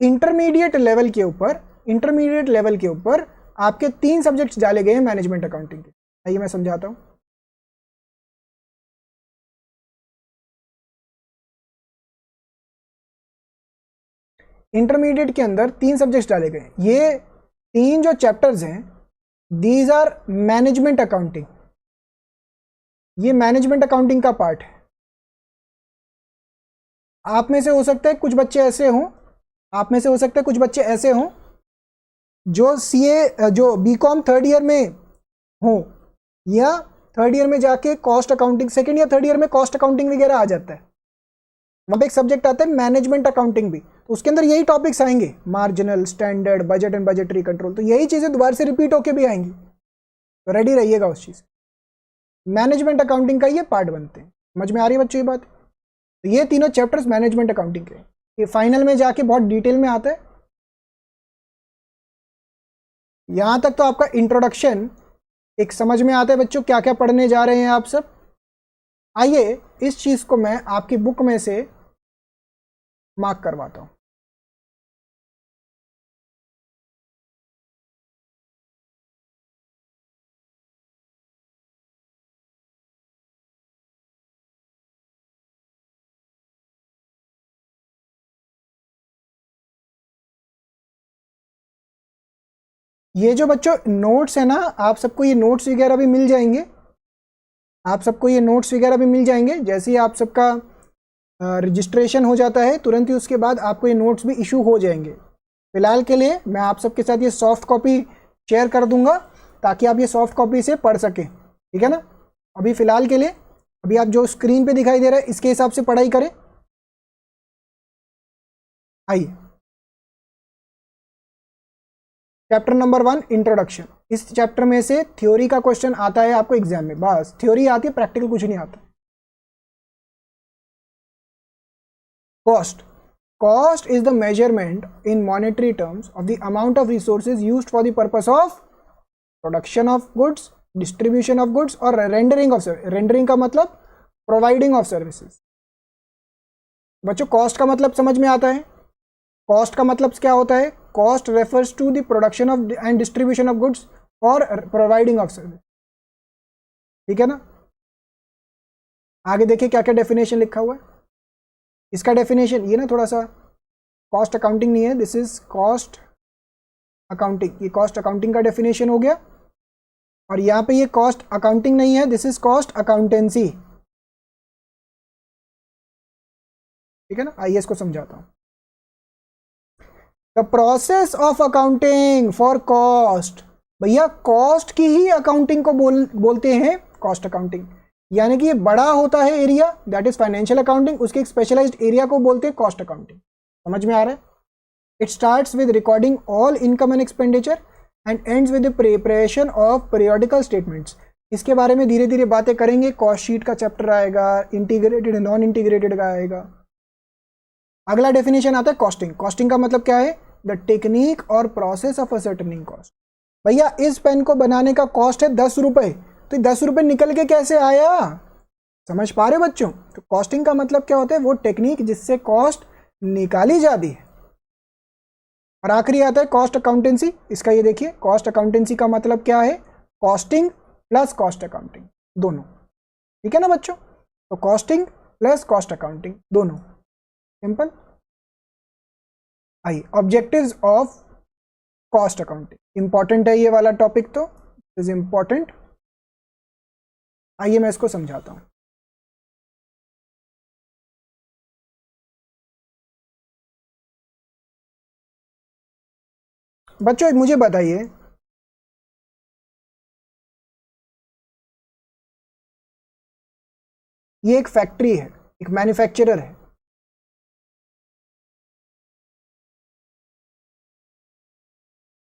इंटरमीडिएट लेवल के ऊपर आपके 3 सब्जेक्ट्स डाले गए हैं मैनेजमेंट अकाउंटिंग के। आइए मैं समझाता हूं। इंटरमीडिएट के अंदर 3 सब्जेक्ट्स डाले गए। ये 3 जो चैप्टर्स हैं, दीज आर मैनेजमेंट अकाउंटिंग। ये मैनेजमेंट अकाउंटिंग का पार्ट है। आप में से हो सकता है कुछ बच्चे ऐसे हों, आप में से हो सकता है कुछ बच्चे ऐसे हों जो सीए जो बीकॉम थर्ड ईयर में हो, या थर्ड ईयर में जाके कॉस्ट अकाउंटिंग, सेकंड या थर्ड ईयर में कॉस्ट अकाउंटिंग वगैरह आ जाता है। वहाँ पे एक सब्जेक्ट आता है मैनेजमेंट अकाउंटिंग भी, तो उसके अंदर यही टॉपिक्स आएंगे, marginal, standard, budget and budgetary control, तो यही चीज़ें दोबारा से रिपीट होके भी आएंगी, तो रेडी रहिएगा उस चीज़। मैनेजमेंट अकाउंटिंग का ये पार्ट बनते हैं। समझ में आ रही है बच्चों ये बात? तो ये तीनों चैप्टर्स मैनेजमेंट अकाउंटिंग के, ये फाइनल में जाके बहुत डिटेल में आता है। यहां तक तो आपका इंट्रोडक्शन एक समझ में आता है बच्चों, क्या क्या पढ़ने जा रहे हैं आप सब। आइए इस चीज को मैं आपकी बुक में से मार्क करवाता हूं। ये जो बच्चों नोट्स है ना, आप सबको ये नोट्स वगैरह भी मिल जाएंगे, आप सबको ये नोट्स वगैरह भी मिल जाएंगे। जैसे ही आप सबका रजिस्ट्रेशन हो जाता है तुरंत ही उसके बाद आपको ये नोट्स भी इशू हो जाएंगे। फिलहाल के लिए मैं आप सबके साथ ये सॉफ्ट कॉपी शेयर कर दूंगा ताकि आप ये सॉफ्ट कॉपी से पढ़ सकें, ठीक है ना। अभी फिलहाल के लिए अभी आप जो स्क्रीन पे दिखाई दे रहा है इसके हिसाब से पढ़ाई करें। आइए चैप्टर नंबर 1 इंट्रोडक्शन। इस चैप्टर में से थ्योरी का क्वेश्चन आता है आपको एग्जाम में, बस थ्योरी आती है, प्रैक्टिकल कुछ नहीं आता। Cost, cost is the measurement in monetary terms of the amount of resources used for the purpose of production of goods, distribution of goods और रेंडरिंग ऑफ सर्विस। रेंडरिंग का मतलब प्रोवाइडिंग ऑफ सर्विसेज। बच्चों cost का मतलब समझ में आता है, कॉस्ट का मतलब क्या होता है? Cost refers to the production of and distribution of goods और प्रोवाइडिंग ऑफ सर्विस, ठीक है ना। आगे देखिए क्या क्या डेफिनेशन लिखा हुआ है। इसका डेफिनेशन ये ना थोड़ा सा कॉस्ट अकाउंटिंग नहीं है, दिस इज कॉस्ट अकाउंटिंग। ये कॉस्ट अकाउंटिंग का डेफिनेशन हो गया, और यहाँ पे ये कॉस्ट अकाउंटिंग नहीं है, दिस इज कॉस्ट अकाउंटेंसी, ठीक है ना। आइए इसको समझाता हूँ। The process of accounting for cost, भैया कॉस्ट की ही अकाउंटिंग को बोलते हैं कॉस्ट अकाउंटिंग, यानी कि ये बड़ा होता है area, that is financial accounting, उसके एक स्पेशलाइज्ड एरिया को बोलते हैं कॉस्ट अकाउंटिंग। समझ में आ रहा है? It starts with recording all income and expenditure and ends with the preparation of periodical statements. इसके बारे में धीरे धीरे बातें करेंगे, कॉस्ट शीट का चैप्टर आएगा, इंटीग्रेटेड नॉन इंटीग्रेटेड का आएगा। अगला डेफिनेशन आता है कॉस्टिंग। कॉस्टिंग का मतलब क्या है? द टेक्निक और प्रोसेस ऑफ असर्टेनिंग कॉस्ट। भैया इस पेन को बनाने का कॉस्ट है 10 रुपए, तो 10 रुपए निकल के कैसे आया? समझ पा रहे बच्चों? तो कॉस्टिंग का मतलब क्या होता है? वो टेक्निक जिससे कॉस्ट निकाली जाती है। और आखिरी आता है कॉस्ट अकाउंटेंसी। इसका ये देखिए, कॉस्ट अकाउंटेंसी का मतलब क्या है? कॉस्टिंग प्लस कॉस्ट अकाउंटिंग दोनों, ठीक है ना बच्चों। तो कॉस्टिंग प्लस कॉस्ट अकाउंटिंग दोनों, सिंपल। आइए objectives of cost accounting, important है ये वाला टॉपिक, तो इज इंपॉर्टेंट। आइए मैं इसको समझाता हूं। बच्चों मुझे बताइए, ये एक फैक्ट्री है, एक मैन्युफैक्चरर है,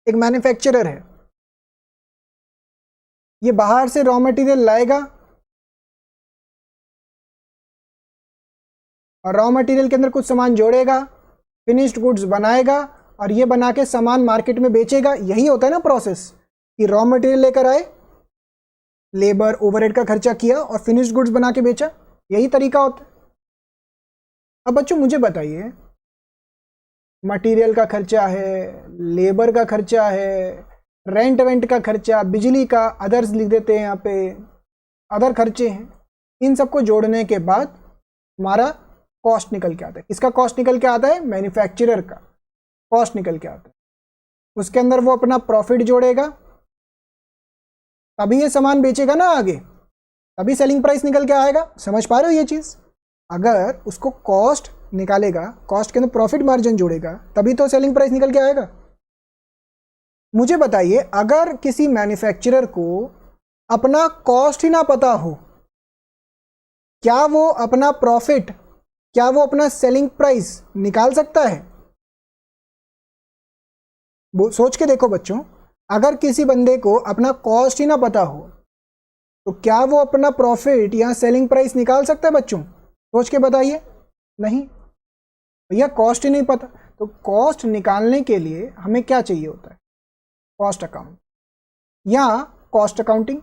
एक मैन्युफैक्चरर है। ये बाहर से रॉ मटेरियल लाएगा और रॉ मटेरियल के अंदर कुछ सामान जोड़ेगा, फिनिश्ड गुड्स बनाएगा और ये बना के सामान मार्केट में बेचेगा। यही होता है ना प्रोसेस, कि रॉ मटेरियल लेकर आए, लेबर ओवरहेड का खर्चा किया और फिनिश्ड गुड्स बना के बेचा, यही तरीका होता है। अब बच्चों मुझे बताइए, मटेरियल का खर्चा है, लेबर का खर्चा है, रेंट वेंट का खर्चा, बिजली का, अदर्स लिख देते हैं यहाँ पे, अदर खर्चे हैं, इन सबको जोड़ने के बाद हमारा कॉस्ट निकल के आता है। किसका कॉस्ट निकल के आता है? मैन्युफैक्चरर का कॉस्ट निकल के आता है। उसके अंदर वो अपना प्रॉफिट जोड़ेगा, तभी ये सामान बेचेगा ना आगे, तभी सेलिंग प्राइस निकल के आएगा। समझ पा रहे हो ये चीज़? अगर उसको कॉस्ट निकालेगा, कॉस्ट के अंदर प्रॉफिट मार्जिन जोड़ेगा, तभी तो सेलिंग प्राइस निकल के आएगा। मुझे बताइए, अगर किसी मैन्युफैक्चरर को अपना कॉस्ट ही ना पता हो, क्या वो अपना प्रॉफिट, क्या वो अपना सेलिंग प्राइस निकाल सकता है? वो सोच के देखो बच्चों, अगर किसी बंदे को अपना कॉस्ट ही ना पता हो तो क्या वो अपना प्रॉफिट या सेलिंग प्राइस निकाल सकता है बच्चों? सोच के बताइए। नहीं भैया, कॉस्ट ही नहीं पता। तो कॉस्ट निकालने के लिए हमें क्या चाहिए होता है? कॉस्ट अकाउंट या कॉस्ट अकाउंटिंग।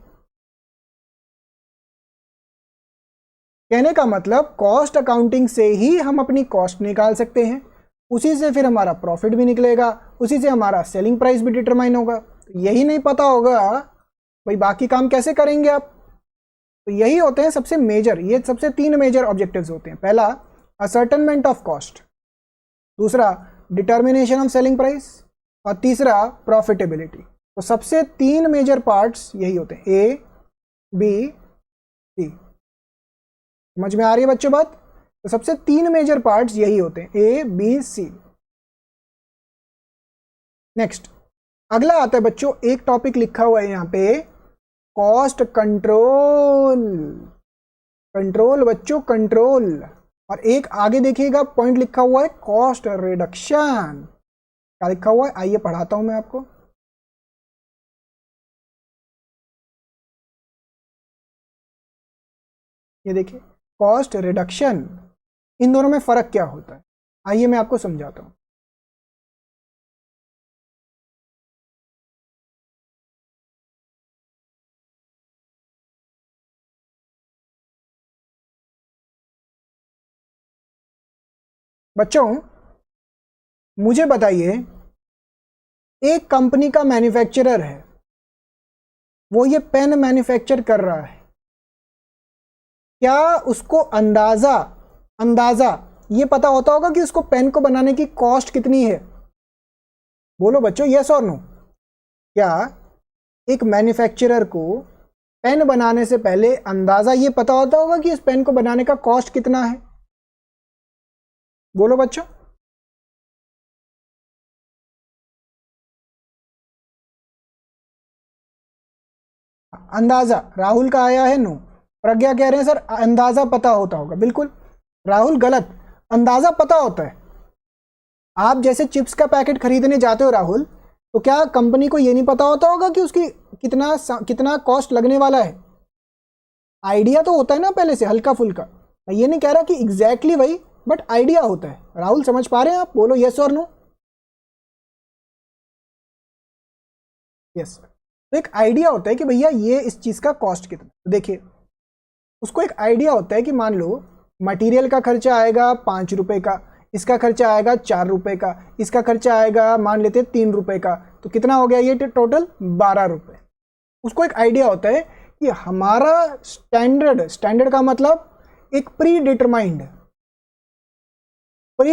कहने का मतलब कॉस्ट अकाउंटिंग से ही हम अपनी कॉस्ट निकाल सकते हैं, उसी से फिर हमारा प्रॉफिट भी निकलेगा, उसी से हमारा सेलिंग प्राइस भी डिटरमाइन होगा। तो यही नहीं पता होगा भाई बाकी काम कैसे करेंगे आप? तो यही होते हैं सबसे मेजर, ये सबसे 3 मेजर ऑब्जेक्टिव्स होते हैं। पहला असर्टनमेंट ऑफ कॉस्ट, दूसरा डिटर्मिनेशन ऑफ सेलिंग प्राइस, और तीसरा प्रॉफिटेबिलिटी। तो सबसे 3 मेजर पार्ट्स यही होते हैं, ए बी सी। समझ में आ रही है बच्चों बात? तो सबसे 3 मेजर पार्ट्स यही होते हैं, ए बी सी। नेक्स्ट अगला आता है बच्चों, एक टॉपिक लिखा हुआ है यहाँ पे, कॉस्ट कंट्रोल। कंट्रोल बच्चों, कंट्रोल। और एक आगे देखिएगा पॉइंट लिखा हुआ है कॉस्ट रिडक्शन। क्या लिखा हुआ है? आइए पढ़ाता हूं मैं आपको। ये देखिए, कॉस्ट रिडक्शन, इन दोनों में फर्क क्या होता है? आइए मैं आपको समझाता हूं। बच्चों मुझे बताइए, एक कंपनी का मैन्युफैक्चरर है, वो ये पेन मैन्युफैक्चर कर रहा है, क्या उसको अंदाजा ये पता होता होगा कि उसको पेन को बनाने की कॉस्ट कितनी है? बोलो बच्चों, यस और नो। क्या एक मैन्युफैक्चरर को पेन बनाने से पहले अंदाजा ये पता होता होगा कि इस पेन को बनाने का कॉस्ट कितना है? बोलो बच्चों। अंदाजा राहुल का आया है नो। प्रज्ञा कह रहे हैं सर अंदाजा पता होता होगा। बिल्कुल राहुल गलत, अंदाजा पता होता है। आप जैसे चिप्स का पैकेट खरीदने जाते हो राहुल, तो क्या कंपनी को ये नहीं पता होता होगा कि उसकी कितना कॉस्ट लगने वाला है? आइडिया तो होता है ना पहले से, हल्का फुल्का। मैं ये नहीं कह रहा कि एग्जैक्टली वही, बट आइडिया होता है। राहुल समझ पा रहे हैं आप? बोलो यस और नो। यस। तो एक आइडिया होता है कि भैया ये इस चीज़ का कॉस्ट कितना। तो देखिए, उसको एक आइडिया होता है कि मान लो मटेरियल का खर्चा आएगा 5 रुपए का, इसका खर्चा आएगा 4 रुपए का, इसका खर्चा आएगा मान लेते 3 रुपए का, तो कितना हो गया ये टोटल? 12 रुपए। उसको एक आइडिया होता है कि हमारा स्टैंडर्ड का मतलब एक प्री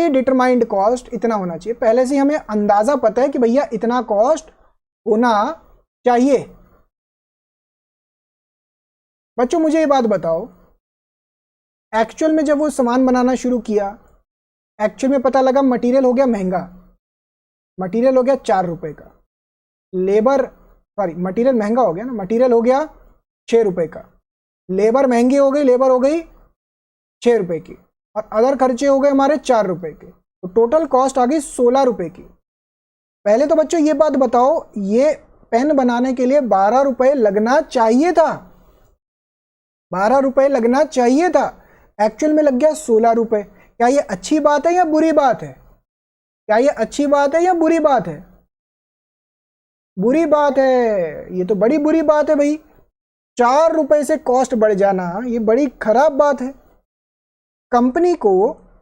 डिटरमाइंड कॉस्ट इतना होना चाहिए। पहले से हमें अंदाजा पता है कि भैया इतना कॉस्ट होना चाहिए। बच्चों मुझे ये बात बताओ, एक्चुअल में जब वो सामान बनाना शुरू किया, एक्चुअल में पता लगा मटेरियल हो गया महंगा, मटेरियल हो गया 4 रुपए का, मटेरियल महंगा हो गया ना, मटेरियल हो गया 6 रुपए का, लेबर महंगी हो गई, लेबर हो गई 6 रुपए की, और अदर खर्चे हो गए हमारे 4 रुपए के, तो टोटल कॉस्ट आ गई 16 रुपए की। पहले तो बच्चों ये बात बताओ, ये पेन बनाने के लिए 12 रुपए लगना चाहिए था, 12 रुपए लगना चाहिए था, एक्चुअल में लग गया 16 रुपए। क्या ये अच्छी बात है या बुरी बात है? क्या ये अच्छी बात है या बुरी बात है? बुरी बात है, ये तो बड़ी बुरी बात है भाई। 4 रुपए से कॉस्ट बढ़ जाना ये बड़ी खराब बात है। कंपनी को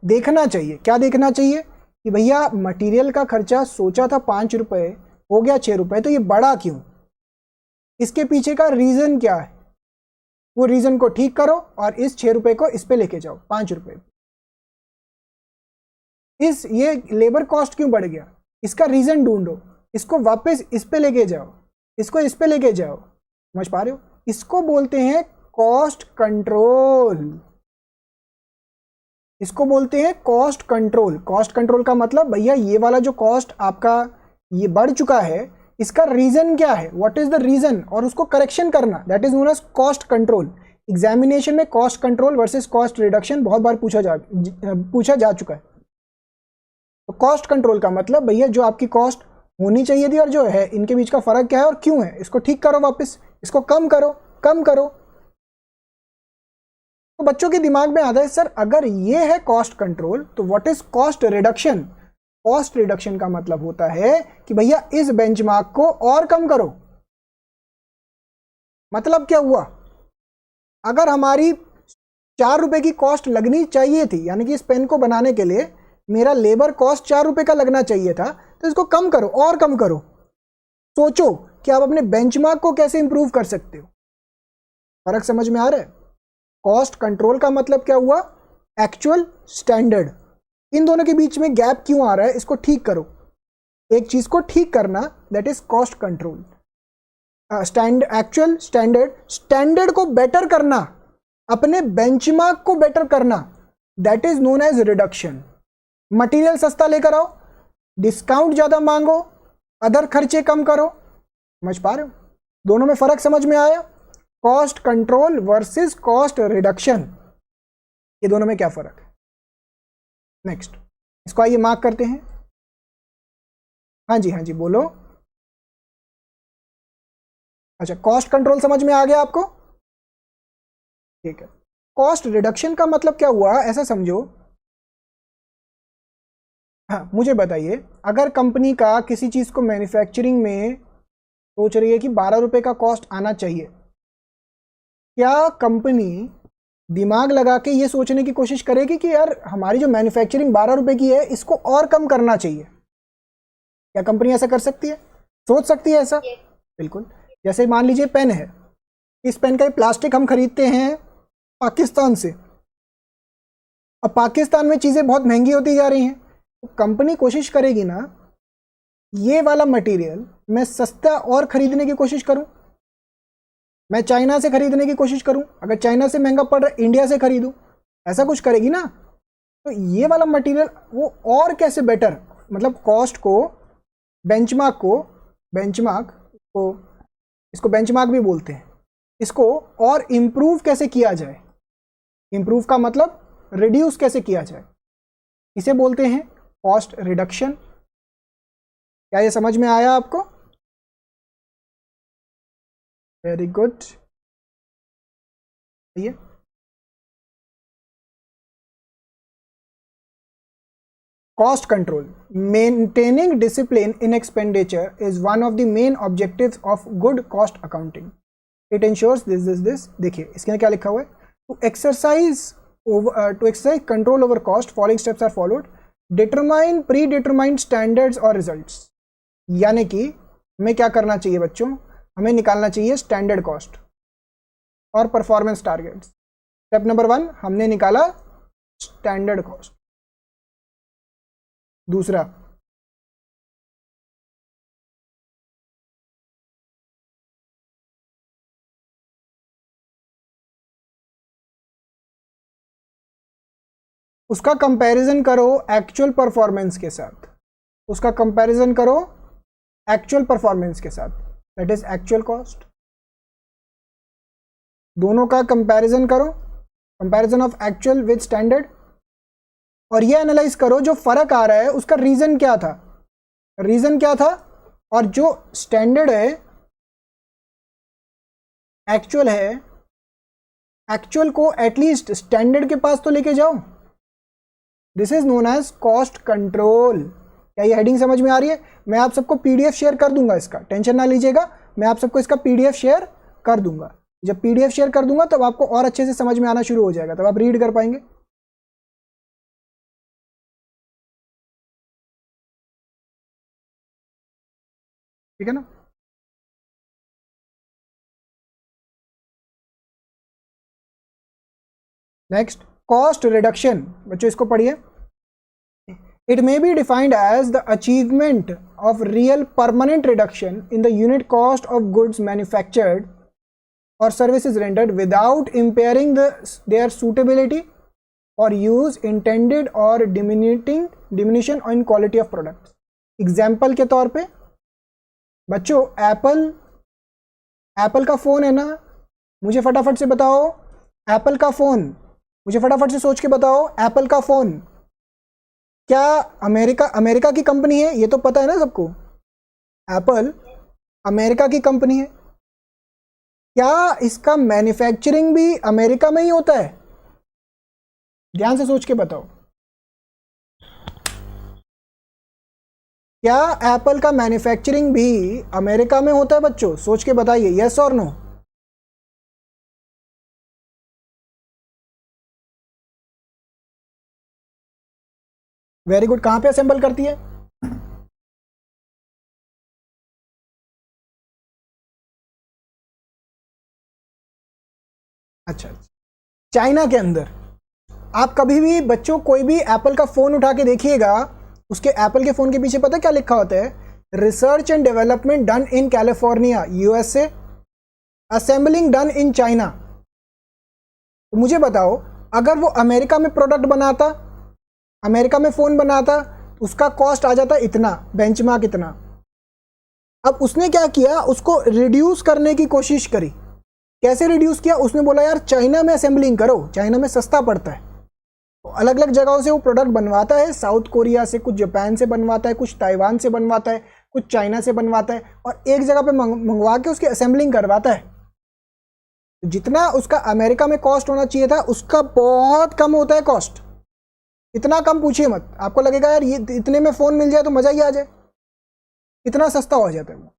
देखना चाहिए, क्या देखना चाहिए कि भैया मटेरियल का खर्चा सोचा था 5 रुपए, हो गया 6 रुपए, तो ये बढ़ा क्यों? इसके पीछे का रीजन क्या है? वो रीजन को ठीक करो और इस 6 रुपए को इस पे लेके जाओ 5 रुपए। ये लेबर कॉस्ट क्यों बढ़ गया, इसका रीजन ढूंढो, इसको वापस इस पे लेके जाओ, इसको इस पे लेके जाओ। समझ पा रहे हो? इसको बोलते हैं कॉस्ट कंट्रोल। इसको बोलते हैं कॉस्ट कंट्रोल। कॉस्ट कंट्रोल का मतलब भैया ये वाला जो कॉस्ट आपका ये बढ़ चुका है, इसका रीजन क्या है, व्हाट इज द रीजन, और उसको करेक्शन करना, that is known as cost control. Examination में cost control versus cost reduction बहुत बार पूछा जा चुका है। तो कॉस्ट कंट्रोल का मतलब भैया जो आपकी कॉस्ट होनी चाहिए थी और जो है इनके बीच का फर्क क्या है और क्यों है, इसको ठीक करो, वापस इसको कम करो, कम करो। तो बच्चों के दिमाग में आता है सर अगर ये है कॉस्ट कंट्रोल तो what is cost reduction. Cost reduction का मतलब होता है कि भैया इस बेंचमार्क को और कम करो। मतलब क्या हुआ, अगर हमारी 4 रुपए की कॉस्ट लगनी चाहिए थी, यानी कि इस पेन को बनाने के लिए मेरा लेबर कॉस्ट 4 रुपए का लगना चाहिए था, तो इसको कम करो और कम करो। सोचो कि आप अपने बेंचमार्क को कैसे इंप्रूव कर सकते हो। फर्क समझ में आ रहा है। कॉस्ट कंट्रोल का मतलब क्या हुआ, एक्चुअल स्टैंडर्ड। इन दोनों के बीच में गैप क्यों आ रहा है, इसको ठीक करो। एक चीज को ठीक करना, that is cost control. Actual standard को बेटर करना, अपने बेंचमार्क को बेटर करना, that is known as reduction. Material सस्ता लेकर आओ, डिस्काउंट ज्यादा मांगो, अदर खर्चे कम करो। समझ पा रहे हो, दोनों में फर्क समझ में आया। Cost control versus cost reduction, ये दोनों में क्या फर्क है। नेक्स्ट, इसको आइए मार्क करते हैं। हाँ जी बोलो। अच्छा, कॉस्ट कंट्रोल समझ में आ गया आपको, ठीक है। कॉस्ट रिडक्शन का मतलब क्या हुआ, ऐसा समझो। हाँ, मुझे बताइए, अगर कंपनी का किसी चीज को मैन्युफैक्चरिंग में सोच रही है कि 12 रुपए का कॉस्ट आना चाहिए, क्या कंपनी दिमाग लगा के ये सोचने की कोशिश करेगी कि यार हमारी जो मैन्युफैक्चरिंग 12 रुपए की है इसको और कम करना चाहिए। क्या कंपनी ऐसा कर सकती है, सोच सकती है ऐसा? बिल्कुल। जैसे मान लीजिए पेन है, इस पेन का प्लास्टिक हम खरीदते हैं पाकिस्तान से, अब पाकिस्तान में चीज़ें बहुत महंगी होती जा रही हैं, तो कंपनी कोशिश करेगी ना ये वाला मटेरियल मैं सस्ता और खरीदने की कोशिश करूं, मैं चाइना से खरीदने की कोशिश करूं, अगर चाइना से महंगा पड़ रहा है इंडिया से खरीदूं, ऐसा कुछ करेगी ना। तो ये वाला मटेरियल वो और कैसे बेटर, मतलब कॉस्ट को, बेंचमार्क को इसको बेंचमार्क भी बोलते हैं, इसको और इम्प्रूव कैसे किया जाए। इम्प्रूव का मतलब रिड्यूस कैसे किया जाए, इसे बोलते हैं कॉस्ट रिडक्शन। क्या ये समझ में आया आपको? Very good. ये cost control, maintaining discipline in expenditure is one of the main objectives of good cost accounting. It ensures this. देखिए इसके क्या लिखा हुआ है, to exercise control over cost, following steps are followed. Determine predetermined standards or results. यानी कि हमें क्या करना चाहिए बच्चों, हमें निकालना चाहिए स्टैंडर्ड कॉस्ट और परफॉर्मेंस टारगेट्स। स्टेप नंबर 1 हमने निकाला स्टैंडर्ड कॉस्ट। दूसरा, उसका कंपैरिजन करो एक्चुअल परफॉर्मेंस के साथ, उसका कंपैरिजन करो एक्चुअल परफॉर्मेंस के साथ, दैट इज एक्चुअल कॉस्ट। दोनों का कंपैरिजन करो, comparison of actual with standard, और ये एनालाइज करो जो फर्क आ रहा है उसका रीजन क्या था, और जो स्टैंडर्ड है एक्चुअल है, एक्चुअल को एटलीस्ट स्टैंडर्ड के पास तो लेके जाओ। This is known as cost control. क्या ये हेडिंग समझ में आ रही है? मैं आप सबको पीडीएफ शेयर कर दूंगा, इसका टेंशन ना लीजिएगा, मैं आप सबको इसका पीडीएफ शेयर कर दूंगा। जब पीडीएफ शेयर कर दूंगा तब आपको और अच्छे से समझ में आना शुरू हो जाएगा, तब आप रीड कर पाएंगे। ठीक है ना? Next, cost reduction. बच्चों इसको पढ़िए। It may be defined as the achievement of real permanent reduction in the unit cost of goods manufactured और services rendered without impairing their suitability, और यूज इंटेंडेड और diminution in quality of product. Example के तौर पे बच्चों, Apple का phone है ना, मुझे फटाफट से बताओ एप्पल का फ़ोन, मुझे फटाफट से सोच के बताओ एप्पल का फ़ोन क्या अमेरिका की कंपनी है? ये तो पता है ना सबको, एप्पल अमेरिका की कंपनी है। क्या इसका मैन्युफैक्चरिंग भी अमेरिका में ही होता है? ध्यान से सोच के बताओ, क्या एप्पल का मैन्युफैक्चरिंग भी अमेरिका में होता है? बच्चों सोच के बताइए, यस और नो। Very good. कहां पे असेंबल करती है? अच्छा, चाइना के अंदर। आप कभी भी बच्चों कोई भी एप्पल का फ़ोन उठा के देखिएगा, उसके एप्पल के फ़ोन के पीछे पता क्या लिखा होता है? Research and development done in California USA, assembling done in China. तो मुझे बताओ, अगर वो अमेरिका में प्रोडक्ट बनाता, अमेरिका में फ़ोन बनाता, उसका कॉस्ट आ जाता इतना, बेंचमार्क इतना। अब उसने क्या किया, उसको रिड्यूस करने की कोशिश करी। कैसे रिड्यूस किया? उसने बोला यार चाइना में असेंबलिंग करो, चाइना में सस्ता पड़ता है। तो अलग अलग जगहों से वो प्रोडक्ट बनवाता है, साउथ कोरिया से, कुछ जापान से बनवाता है, कुछ ताइवान से बनवाता है, कुछ चाइना से बनवाता है, और एक जगह पे मंगवा के उसकी असेंबलिंग करवाता है। तो जितना उसका अमेरिका में कॉस्ट होना चाहिए था, उसका बहुत कम होता है कॉस्ट। इतना कम पूछिए मत, आपको लगेगा यार ये इतने में फ़ोन मिल जाए तो मज़ा ही आ जाए, इतना सस्ता हो जाता है वो।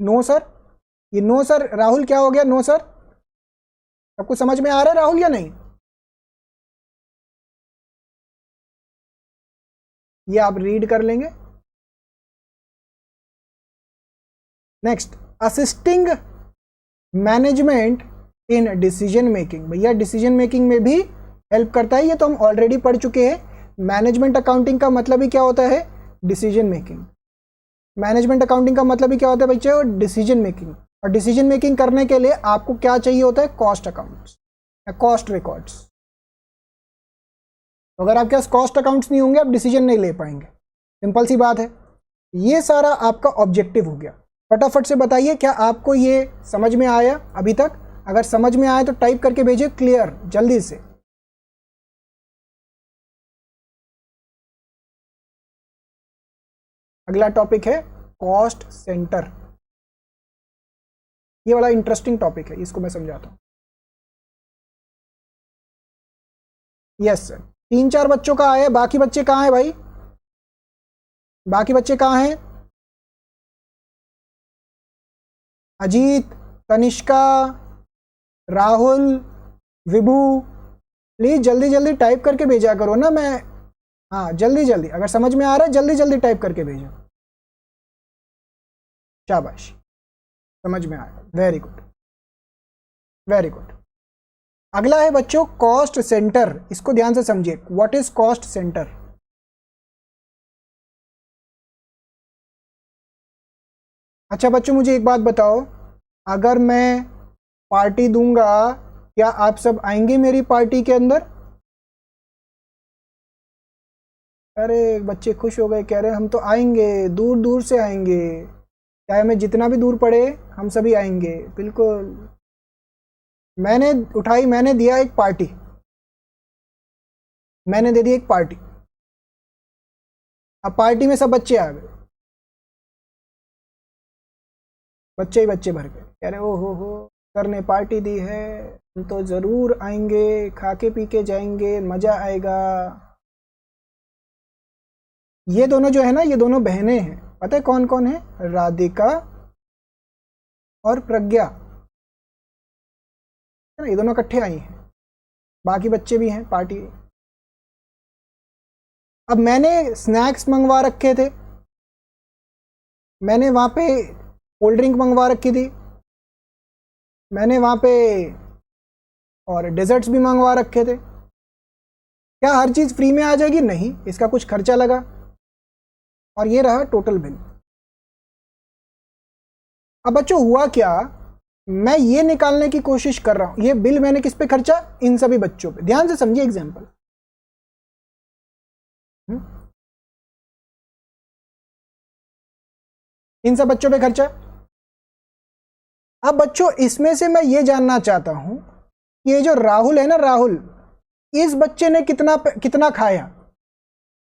नो सर, ये नो सर। राहुल क्या हो गया? नो सर, आपको समझ में आ रहा है राहुल या नहीं? ये आप रीड कर लेंगे। Next, assisting management in decision making. भैया डिसीजन मेकिंग में भी हेल्प करता है, ये तो हम ऑलरेडी पढ़ चुके हैं। मैनेजमेंट अकाउंटिंग का मतलब ही क्या होता है? Decision making. मैनेजमेंट अकाउंटिंग का मतलब ही क्या होता है बच्चों? Decision making. और डिसीजन मेकिंग करने के लिए आपको क्या चाहिए होता है? कॉस्ट अकाउंट्स या कॉस्ट रिकॉर्ड्स। अगर आपके पास कॉस्ट अकाउंट्स नहीं होंगे, आप डिसीजन नहीं ले पाएंगे, सिंपल सी बात है। ये सारा आपका ऑब्जेक्टिव हो गया। फटाफट से बताइए, क्या आपको ये समझ में आया अभी तक? अगर समझ में आया तो टाइप करके भेजिए क्लियर, जल्दी से। अगला टॉपिक है कॉस्ट सेंटर। ये बड़ा इंटरेस्टिंग टॉपिक है, इसको मैं समझाता हूँ। यस सर, 3-4 बच्चों का आया, बाकी बच्चे कहाँ हैं भाई? बाकी बच्चे कहाँ हैं? अजीत, तनिष्का, राहुल, विभू, प्लीज जल्दी जल्दी टाइप करके भेजा करो ना। मैं हाँ, जल्दी जल्दी, अगर समझ में आ रहा है जल्दी जल्दी टाइप करके भेजो। शाबाश, समझ में आया, वेरी गुड वेरी गुड। अगला है बच्चों कॉस्ट सेंटर। इसको ध्यान से समझिए, व्हाट इज कॉस्ट सेंटर? अच्छा बच्चों, मुझे एक बात बताओ, अगर मैं पार्टी दूंगा, क्या आप सब आएंगे मेरी पार्टी के अंदर? अरे बच्चे खुश हो गए, कह रहे हैं हम तो आएंगे, दूर दूर से आएंगे, चाहे हमें जितना भी दूर पड़े हम सभी आएंगे। बिल्कुल, मैंने दिया एक पार्टी, मैंने दे दी एक पार्टी। अब पार्टी में सब बच्चे आ गए, बच्चे ही बच्चे भर गए, कह रहे ओ हो सर ने पार्टी दी है, हम तो ज़रूर आएंगे, खा के पी के जाएंगे, मज़ा आएगा। ये दोनों जो है ना, ये दोनों बहनें हैं, पता है कौन कौन है? राधिका और प्रज्ञा, है ना, ये दोनों इकट्ठे आई हैं, बाकी बच्चे भी हैं पार्टी। अब मैंने स्नैक्स मंगवा रखे थे, मैंने वहाँ पे कोल्ड ड्रिंक मंगवा रखी थी, मैंने वहाँ पे और डेजर्ट्स भी मंगवा रखे थे। क्या हर चीज़ फ्री में आ जाएगी? नहीं, इसका कुछ खर्चा लगा, और ये रहा टोटल बिल। अब बच्चों हुआ क्या, मैं ये निकालने की कोशिश कर रहा हूं, ये बिल मैंने किस पे खर्चा, इन सभी बच्चों पे। ध्यान से समझिए एग्जांपल। इन सब बच्चों पे खर्चा। अब बच्चों इसमें से मैं ये जानना चाहता हूं कि ये जो राहुल है ना, राहुल, इस बच्चे ने कितना खाया,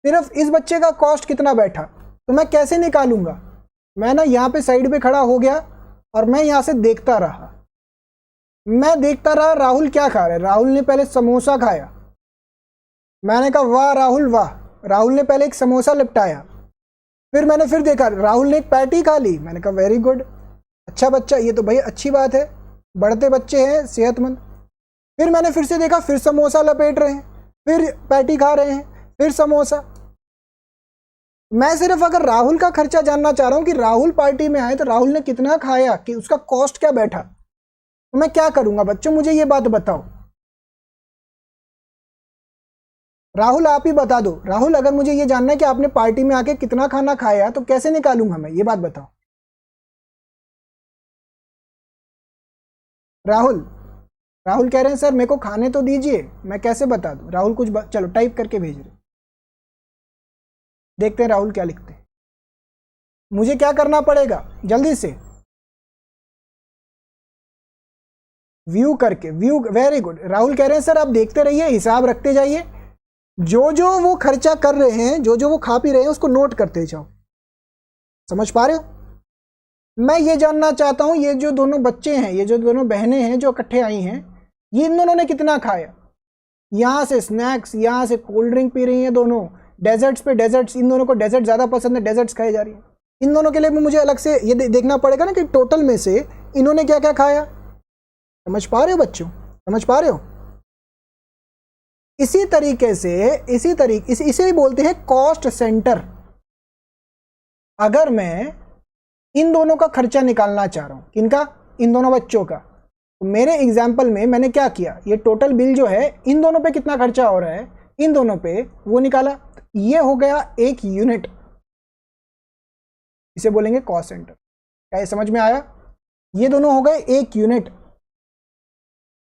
सिर्फ इस बच्चे का कॉस्ट कितना बैठा, तो मैं कैसे निकालूंगा। मैं ना यहाँ पे साइड पे खड़ा हो गया और मैं यहाँ से देखता रहा, मैं देखता रहा राहुल क्या खा रहा है। राहुल ने पहले समोसा खाया, मैंने कहा वाह राहुल वाह, राहुल ने पहले एक समोसा लिपटाया। फिर मैंने फिर देखा राहुल ने एक पैटी खा ली, मैंने कहा वेरी गुड, अच्छा बच्चा, ये तो भाई अच्छी बात है, बढ़ते बच्चे हैं, सेहतमंद। फिर मैंने फिर से देखा, फिर समोसा लपेट रहे हैं, फिर पैटी खा रहे हैं, फिर समोसा। मैं सिर्फ अगर राहुल का खर्चा जानना चाह रहा हूं कि राहुल पार्टी में आए तो राहुल ने कितना खाया, कि उसका कॉस्ट क्या बैठा, तो मैं क्या करूंगा बच्चों, मुझे ये बात बताओ। राहुल आप ही बता दो, राहुल अगर मुझे ये जानना है कि आपने पार्टी में आके कितना खाना खाया तो कैसे निकालूंगा मैं, ये बात बताओ। राहुल राहुल कह रहे हैं सर मेरे को खाने तो दीजिए, मैं कैसे बता दूं। राहुल कुछ चलो टाइप करके भेज रहे, देखते हैं राहुल क्या लिखते हैं। मुझे क्या करना पड़ेगा, जल्दी से व्यू करके, व्यू, वेरी गुड। राहुल कह रहे हैं सर आप देखते रहिए, हिसाब रखते जाइए, जो जो वो खर्चा कर रहे हैं, जो जो वो खा पी रहे हैं उसको नोट करते जाओ। समझ पा रहे हो। मैं ये जानना चाहता हूं ये जो दोनों बच्चे हैं, ये जो दोनों बहनें हैं जो इकट्ठे आई हैं, ये इन दोनों ने कितना खाया। यहां से स्नैक्स, यहां से कोल्ड ड्रिंक पी रही हैं दोनों, डेजर्ट्स पे डेजर्ट्स, इन दोनों को डेजर्ट ज्यादा पसंद है, डेजर्ट्स खाई जा रही है। इन दोनों के लिए भी मुझे अलग से ये देखना पड़ेगा ना कि टोटल में से इन्होंने क्या क्या खाया। समझ पा रहे हो बच्चों, समझ पा रहे हो। इसी तरीके से इसे ही बोलते हैं कॉस्ट सेंटर। अगर मैं इन दोनों का खर्चा निकालना चाह रहा हूं, किनका, इन दोनों बच्चों का, तो मेरे एग्जाम्पल में मैंने क्या किया, ये टोटल बिल जो है इन दोनों पे कितना खर्चा हो रहा है, इन दोनों पे वो निकाला। ये हो गया एक यूनिट, इसे बोलेंगे कॉस्ट सेंटर। क्या ये समझ में आया। ये दोनों हो गए एक यूनिट,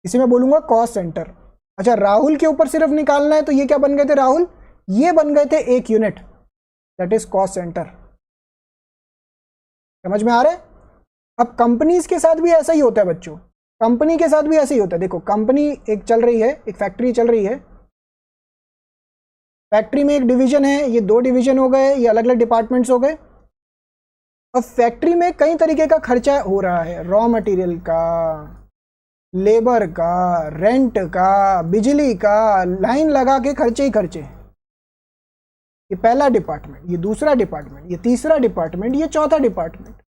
इसे मैं बोलूंगा कॉस्ट सेंटर। अच्छा राहुल के ऊपर सिर्फ निकालना है तो ये क्या बन गए थे राहुल, ये बन गए थे एक unit, that is cost centre. समझ में आ रहा है। अब कंपनीज के साथ भी ऐसा ही होता है बच्चों, कंपनी के साथ भी ऐसा ही होता है। देखो कंपनी एक चल रही है, एक फैक्ट्री चल रही है, फैक्ट्री में एक डिवीजन है, ये दो डिवीजन हो गए, ये अलग अलग डिपार्टमेंट्स हो गए। अब फैक्ट्री में कई तरीके का खर्चा हो रहा है, रॉ मटेरियल का, लेबर का, रेंट का, बिजली का, लाइन लगा के खर्चे ही खर्चे। ये पहला डिपार्टमेंट, ये दूसरा डिपार्टमेंट, ये तीसरा डिपार्टमेंट, ये चौथा डिपार्टमेंट।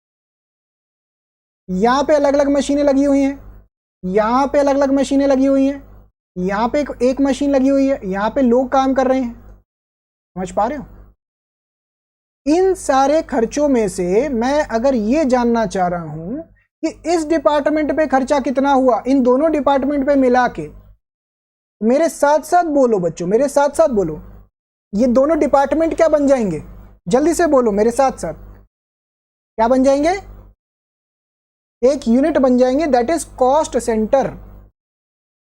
यहाँ पे अलग अलग मशीनें लगी हुई हैं, यहाँ पे अलग अलग मशीनें लगी हुई हैं, यहाँ पे एक मशीन लगी हुई है, यहाँ पे लोग काम कर रहे हैं। समझ पा रहे हो। इन सारे खर्चों में से मैं अगर ये जानना चाह रहा हूं कि इस डिपार्टमेंट पे खर्चा कितना हुआ, इन दोनों डिपार्टमेंट पे मिला के, मेरे साथ साथ बोलो बच्चों, मेरे साथ साथ बोलो, ये दोनों डिपार्टमेंट क्या बन जाएंगे, जल्दी से बोलो मेरे साथ साथ, क्या बन जाएंगे, एक यूनिट बन जाएंगे, that is cost centre.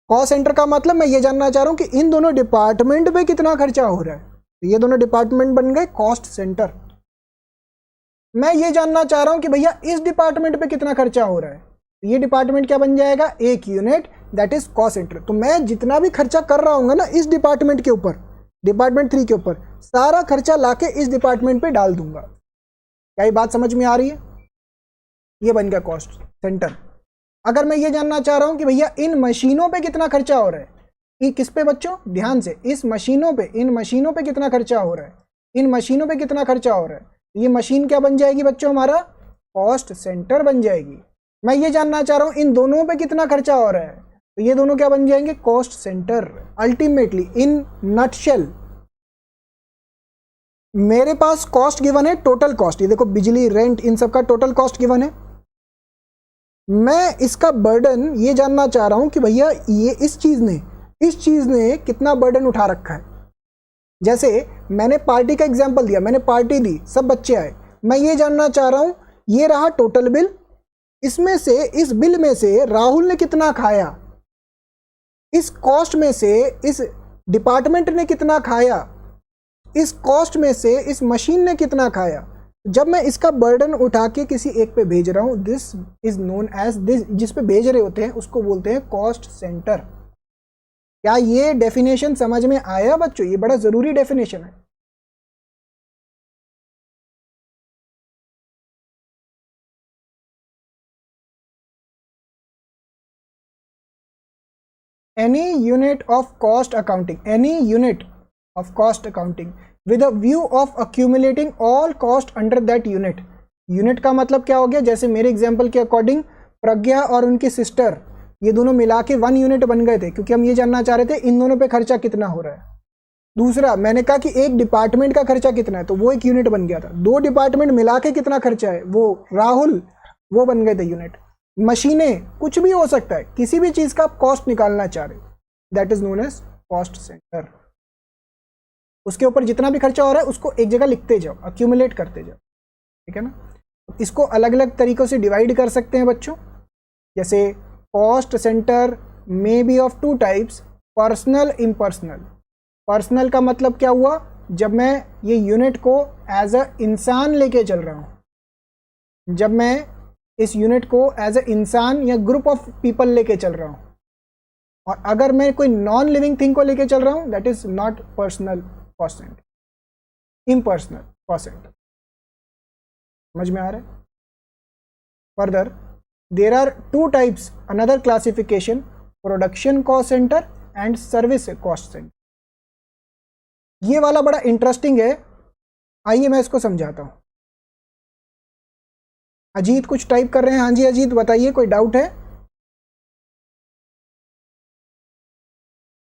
Cost centre का मतलब मैं ये जानना चाह रहा हूं कि इन दोनों डिपार्टमेंट पे कितना खर्चा हो रहा है, तो ये दोनों डिपार्टमेंट बन गए कॉस्ट सेंटर। मैं ये जानना चाह रहा हूं कि भैया इस डिपार्टमेंट पे कितना खर्चा हो रहा है, तो ये डिपार्टमेंट क्या बन जाएगा, एक unit, that is cost centre. तो मैं जितना भी खर्चा कर रहा हूँ ना इस डिपार्टमेंट के ऊपर, डिपार्टमेंट 3 के ऊपर, सारा खर्चा लाके इस डिपार्टमेंट पे डाल दूंगा। क्या ये बात समझ में आ रही है। ये बन गया कॉस्ट सेंटर। अगर मैं ये जानना चाह रहा हूं कि भैया इन मशीनों पे कितना खर्चा हो रहा है, ये किस पे बच्चों, ध्यान से, इस मशीनों पे, इन मशीनों पे कितना खर्चा हो रहा है, इन मशीनों पे कितना खर्चा हो रहा है, ये मशीन क्या बन जाएगी बच्चों, हमारा कॉस्ट सेंटर बन जाएगी। मैं ये जानना चाह रहा हूं इन दोनों पे कितना खर्चा हो रहा है, तो ये दोनों क्या बन जाएंगे, cost centre. Ultimately in nutshell मेरे पास कॉस्ट गिवन है, टोटल कॉस्ट, ये देखो बिजली, रेंट, इन सब का टोटल कॉस्ट गिवन है। मैं इसका बर्डन ये जानना चाह रहा हूं कि भैया ये इस चीज ने कितना बर्डन उठा रखा है। जैसे मैंने पार्टी का एग्जांपल दिया, मैंने पार्टी दी, सब बच्चे आए, मैं ये जानना चाह रहा हूं ये रहा टोटल बिल, इसमें से, इस बिल में से राहुल ने कितना खाया, इस कॉस्ट में से इस डिपार्टमेंट ने कितना खाया, इस कॉस्ट में से इस मशीन ने कितना खाया। जब मैं इसका बर्डन उठा के किसी एक पे भेज रहा हूं, this is known as, this जिस पे भेज रहे होते हैं उसको बोलते हैं कॉस्ट सेंटर। क्या ये डेफिनेशन समझ में आया बच्चों? ये बड़ा जरूरी डेफिनेशन है। any unit of cost accounting, any unit of cost accounting with a view of accumulating all cost under that unit। Unit का मतलब क्या हो गया? जैसे मेरे एग्जांपल के अकॉर्डिंग प्रज्ञा और उनकी सिस्टर ये दोनों मिला के 1 यूनिट बन गए थे, क्योंकि हम ये जानना चाह रहे थे इन दोनों पे खर्चा कितना हो रहा है। दूसरा मैंने कहा कि एक डिपार्टमेंट का खर्चा कितना है, तो वो एक यूनिट बन गया था। 2 डिपार्टमेंट मिला के कितना खर्चा है, वो राहुल, वो बन गए थे यूनिट। मशीनें, कुछ भी हो सकता है, किसी भी चीज का आप कॉस्ट निकालना चाह रहे, that is known as cost centre. उसके ऊपर जितना भी खर्चा हो रहा है उसको एक जगह लिखते जाओ, अक्यूमुलेट करते जाओ, ठीक है ना। इसको अलग अलग तरीकों से डिवाइड कर सकते हैं बच्चों। जैसे cost centre may be of 2 types, personal, impersonal. Personal का मतलब क्या हुआ? जब मैं ये यूनिट को एज अ इंसान लेके चल रहा हूं, जब मैं इस यूनिट को एज अ इंसान या ग्रुप ऑफ पीपल लेके चल रहा हूं। और अगर मैं कोई नॉन लिविंग थिंग को लेके चल रहा हूं, that is not personal cost centre, impersonal cost centre. समझ में आ रहा है? Further there are 2 types, another classification, production cost centre and service cost centre. ये वाला बड़ा इंटरेस्टिंग है, आइए मैं इसको समझाता हूं। अजीत कुछ टाइप कर रहे हैं। हाँ जी अजीत बताइए, कोई डाउट है?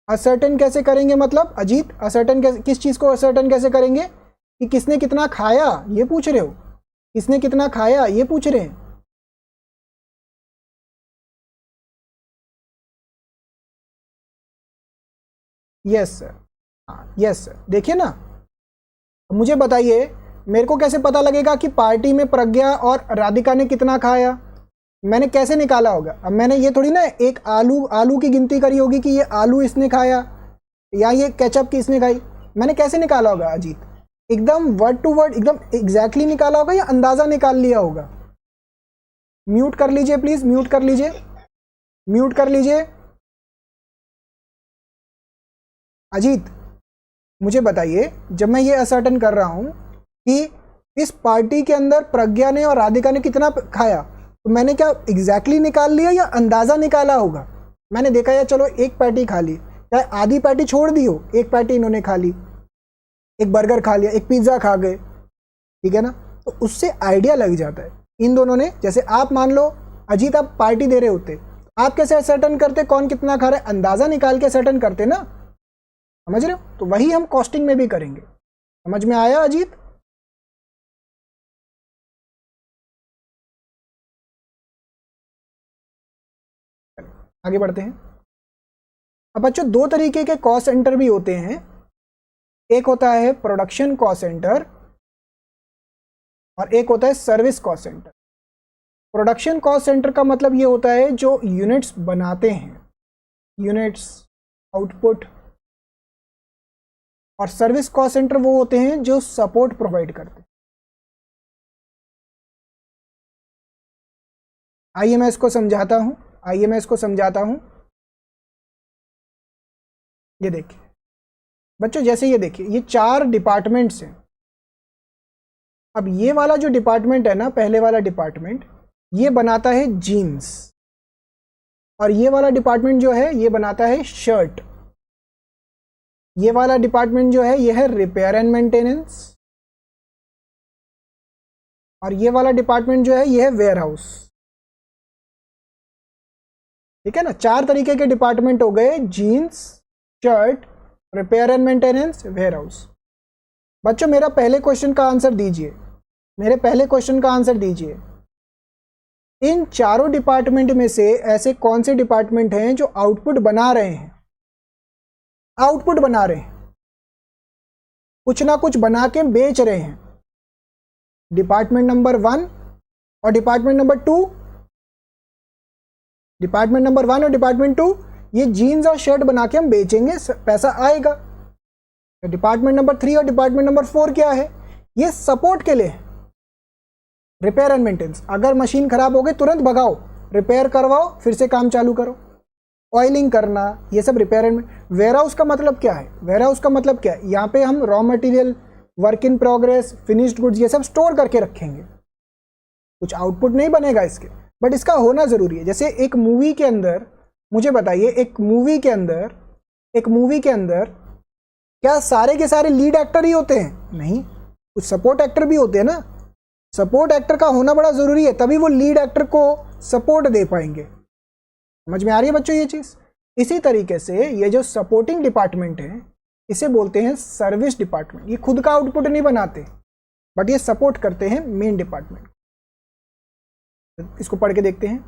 असर्टेन कैसे करेंगे? मतलब अजीत असर्टेन कैसे, किस चीज को असर्टेन कैसे करेंगे? कि किसने कितना खाया, ये पूछ रहे हो? किसने कितना खाया ये पूछ रहे हैं? यस सर, हाँ यस सर। देखिए ना, मुझे बताइए मेरे को कैसे पता लगेगा कि पार्टी में प्रज्ञा और राधिका ने कितना खाया? मैंने कैसे निकाला होगा? अब मैंने ये थोड़ी ना एक आलू की गिनती करी होगी कि ये आलू इसने खाया या ये केचप की इसने खाई। मैंने कैसे निकाला होगा अजीत? एकदम वर्ड टू वर्ड, एकदम एग्जैक्टली निकाला होगा या अंदाजा निकाल लिया होगा? म्यूट कर लीजिए प्लीज, म्यूट कर लीजिए, म्यूट कर लीजिए। अजीत मुझे बताइए, जब मैं ये असर्टन कर रहा हूं कि इस पार्टी के अंदर प्रज्ञा ने और राधिका ने कितना खाया, तो मैंने क्या एग्जैक्टली निकाल लिया या अंदाजा निकाला होगा? मैंने देखा यार चलो एक पैटी खा ली, चाहे आधी पैटी छोड़ दी हो, एक पैटी इन्होंने खा ली, एक बर्गर खा लिया, एक पिज्जा खा गए, ठीक है ना। तो उससे आइडिया लग जाता है इन दोनों ने। जैसे आप मान लो अजीत आप पार्टी दे रहे होते, आप कैसे सर्टन करते कौन कितना खा रहा है? अंदाजा निकाल के सर्टन करते ना, समझ रहे हो? तो वही हम कॉस्टिंग में भी करेंगे। समझ में आया अजीत? आगे बढ़ते हैं। अब बच्चों 2 तरीके के कॉस्ट सेंटर भी होते हैं। एक होता है प्रोडक्शन कॉस्ट सेंटर और एक होता है service cost centre. Production cost centre का मतलब ये होता है जो यूनिट्स बनाते हैं, यूनिट्स, आउटपुट। और सर्विस कॉस्ट सेंटर वो होते हैं जो सपोर्ट प्रोवाइड करते हैं। आइए मैं इसको समझाता हूं, आइए मैं इसको समझाता हूं। ये देखिए बच्चों, जैसे ये देखिए ये 4 डिपार्टमेंट्स हैं। अब ये वाला जो डिपार्टमेंट है ना, पहले वाला डिपार्टमेंट, ये बनाता है जीन्स, और ये वाला डिपार्टमेंट जो है ये बनाता है शर्ट। ये वाला डिपार्टमेंट जो है ये है रिपेयर एंड मेंटेनेंस, और ये वाला डिपार्टमेंट जो है ये है वेयर हाउस। ठीक है ना, 4 तरीके के डिपार्टमेंट हो गए, jeans, shirt, repair and maintenance, warehouse. बच्चों मेरा पहले क्वेश्चन का आंसर दीजिए, मेरे पहले क्वेश्चन का आंसर दीजिए। इन चारों डिपार्टमेंट में से ऐसे कौन से डिपार्टमेंट हैं जो आउटपुट बना रहे हैं? आउटपुट बना रहे हैं, कुछ ना कुछ बना के बेच रहे हैं। डिपार्टमेंट नंबर 1 और डिपार्टमेंट नंबर 2 डिपार्टमेंट नंबर 1 और डिपार्टमेंट 2 ये जीन्स और शर्ट बना के हम बेचेंगे, पैसा आएगा। डिपार्टमेंट नंबर 3 और डिपार्टमेंट नंबर 4 क्या है, ये सपोर्ट के लिए, रिपेयर एंड मेंटेनेंस। अगर मशीन खराब हो गई तुरंत भगाओ, रिपेयर करवाओ, फिर से काम चालू करो। ऑयलिंग करना, ये सब रिपेयर एंड। वेयर हाउस का मतलब क्या है, वेयर हाउस का मतलब क्या है, यहाँ पे हम raw material, work in progress, finished goods ये सब स्टोर करके रखेंगे। कुछ आउटपुट नहीं बनेगा इसके, बट इसका होना जरूरी है। जैसे एक मूवी के अंदर, मुझे बताइए, एक मूवी के अंदर क्या सारे के सारे लीड एक्टर ही होते हैं? नहीं, कुछ सपोर्ट एक्टर भी होते हैं ना। सपोर्ट एक्टर का होना बड़ा जरूरी है, तभी वो लीड एक्टर को सपोर्ट दे पाएंगे। समझ में आ रही है बच्चों ये चीज? इसी तरीके से ये जो सपोर्टिंग डिपार्टमेंट है इसे बोलते हैं सर्विस डिपार्टमेंट। ये खुद का आउटपुट नहीं बनाते, बट ये सपोर्ट करते हैं मेन डिपार्टमेंट। इसको पढ़ के देखते हैं।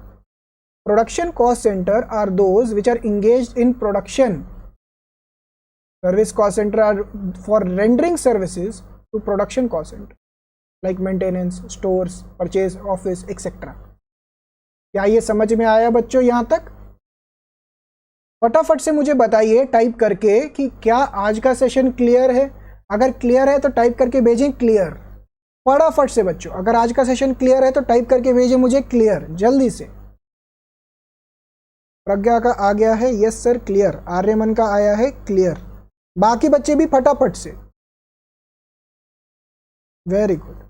Production cost centre are those which are engaged in production. Service cost centre are for rendering services to production cost centre like maintenance, stores, purchase, office etcetera. क्या ये समझ में आया बच्चों यहां तक? फटाफट से मुझे बताइए टाइप करके कि क्या आज का सेशन क्लियर है। अगर क्लियर है तो टाइप करके भेजें क्लियर। फटाफट से बच्चों, अगर आज का सेशन क्लियर है तो टाइप करके भेजें मुझे क्लियर, जल्दी से। प्रज्ञा का आ गया है यस सर क्लियर, आर्यमन का आया है क्लियर, बाकी बच्चे भी फटाफट से। Very good.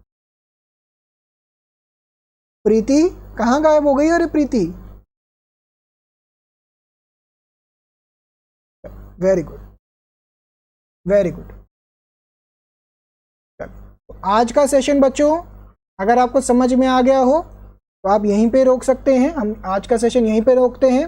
प्रीति कहाँ गायब हो गई? अरे प्रीति, वेरी गुड वेरी गुड। तो आज का सेशन बच्चों अगर आपको समझ में आ गया हो तो आप यहीं पे रोक सकते हैं। हम आज का सेशन यहीं पे रोकते हैं।